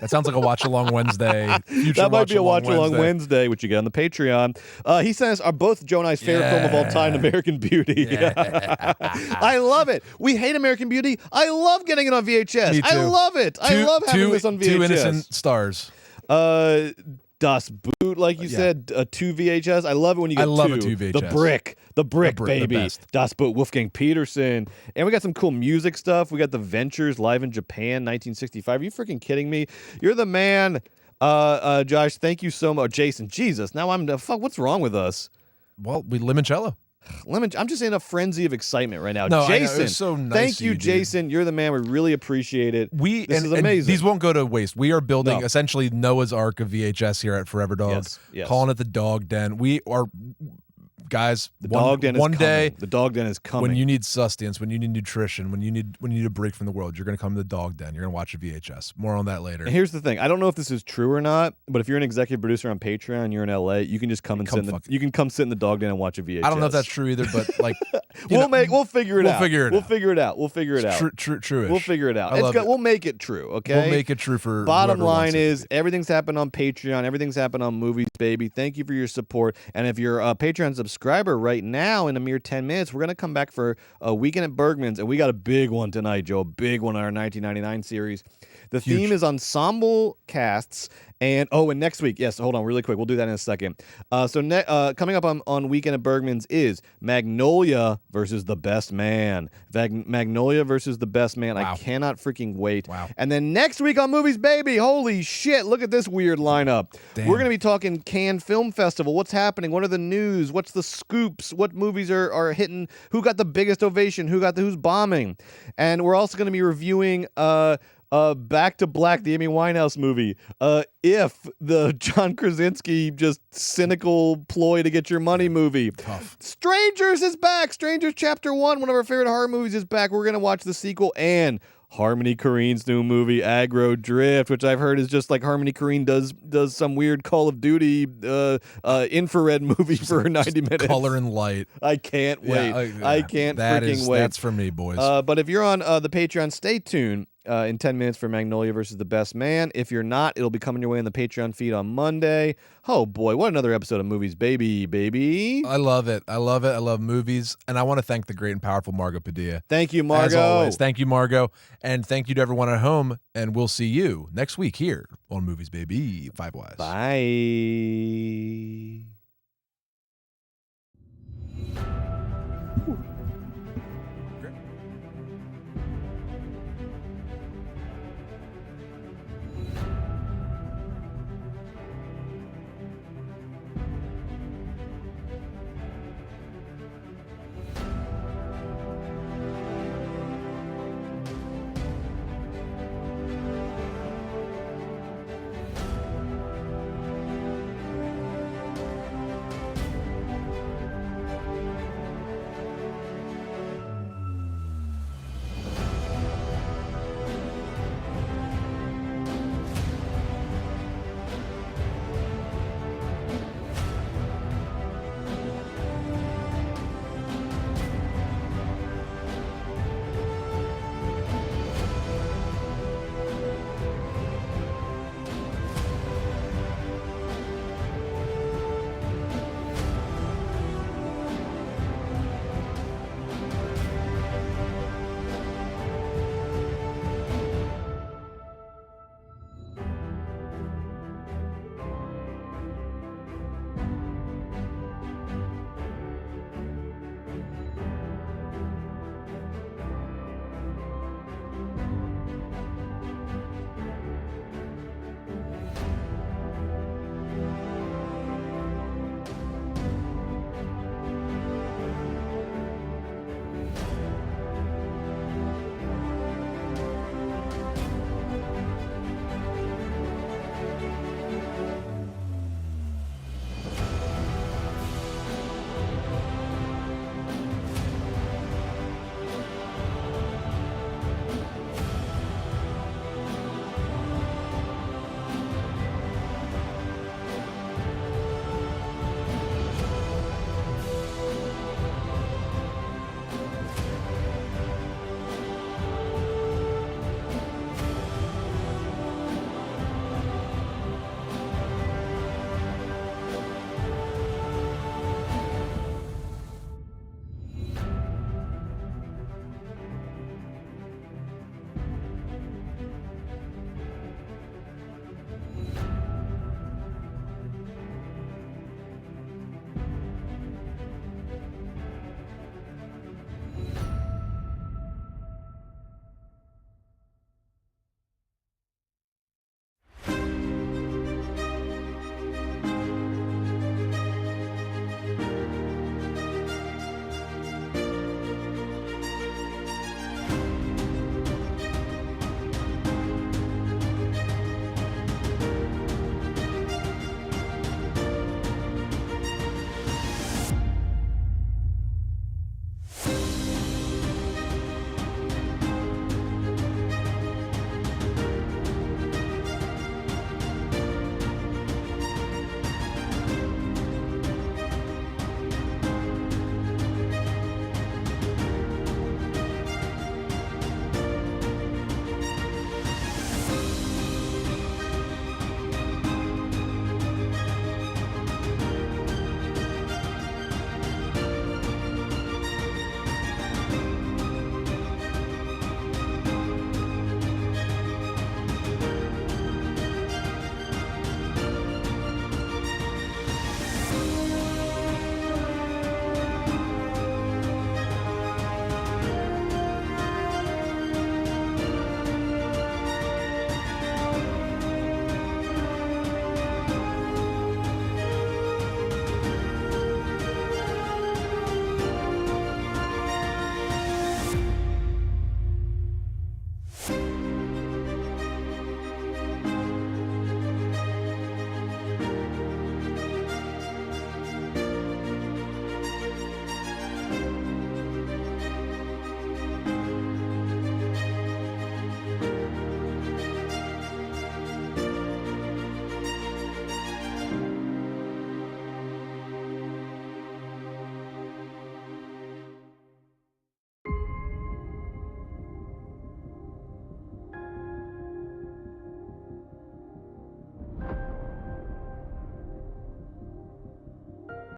That sounds like a watch-along Wednesday. That might be a watch-along Wednesday, which you get on the Patreon. He sent us our both Joe and I's favorite film of all time, American Beauty. Yeah. I love it. We hate American Beauty. I love getting it on VHS. Me too. I love it. I love having this on VHS. 2 innocent stars. Das Boot, like you said, 2 VHS. I love it when you get two. I love a 2 VHS. The brick, baby. The best. Das Boot, Wolfgang Peterson. And we got some cool music stuff. We got The Ventures live in Japan, 1965. Are you freaking kidding me? You're the man. Josh, thank you so much. Jason, Jesus. Now fuck, what's wrong with us? Well, we limoncello. I'm just in a frenzy of excitement right now. No, Jason, I know. It was so nice thank of you, dude. Jason. You're the man. We really appreciate it. This is and amazing. these won't go to waste. We are building essentially Noah's Ark of VHS here at Forever Dog. Yes. Calling it the Dog Den. We are, guys. The Dog Den is one coming. day. The Dog Den is coming. When you need sustenance, when you need nutrition, when you need a break from the world, you're going to come to the Dog Den. You're going to watch a VHS. More on that later. And here's the thing. I don't know if this is true or not, but if you're an executive producer on Patreon, you're in LA, you can just come sit in the Dog Den and watch a VHS. I don't know if that's true either, but like we'll figure it out. We'll figure it out. We'll figure it out. True-ish. We'll figure it out. I love it. We'll make it true, okay? We'll make it true for Bottom whoever line wants it is to be. everything's happened on Patreon. Everything's happened on Movies, baby. Thank you for your support. And if you're a Patreon subscriber right now, in a mere 10 minutes, we're going to come back for a Weekend at Bergman's, and we got a big one tonight, Joe. A big one on our 1999 series. The theme is ensemble casts. And next week, yes, hold on really quick. We'll do that in a second. Coming up on Weekend at Bergman's is Magnolia versus The Best Man. Magnolia versus The Best Man. Wow. I cannot freaking wait. Wow. And then next week on Movies Baby, holy shit, look at this weird lineup. Damn. We're going to be talking Cannes Film Festival. What's happening? What are the news? What's the scoops? What movies are hitting? Who got the biggest ovation? Who's bombing? And we're also going to be reviewing Back to Black, the Amy Winehouse movie. If the John Krasinski just cynical ploy to get your money movie. Tough. Strangers is back. Strangers Chapter 1, one of our favorite horror movies, is back. We're going to watch the sequel and Harmony Korine's new movie, Aggro Drift, which I've heard is just like Harmony Korine does some weird Call of Duty infrared movie for 90 minutes. Color and light. I can't wait. I can't freaking wait. That's for me, boys. But if you're on the Patreon, stay tuned. In 10 minutes for Magnolia versus The Best Man. If you're not, it'll be coming your way on the Patreon feed on Monday. Oh boy, what another episode of Movies baby. I love it. I love movies. And I want to thank the great and powerful Margot Padilla. Thank you, Margot. As always. Thank you, Margot. And thank you to everyone at home. And we'll see you next week here on Movies Baby. Five Wise. Bye.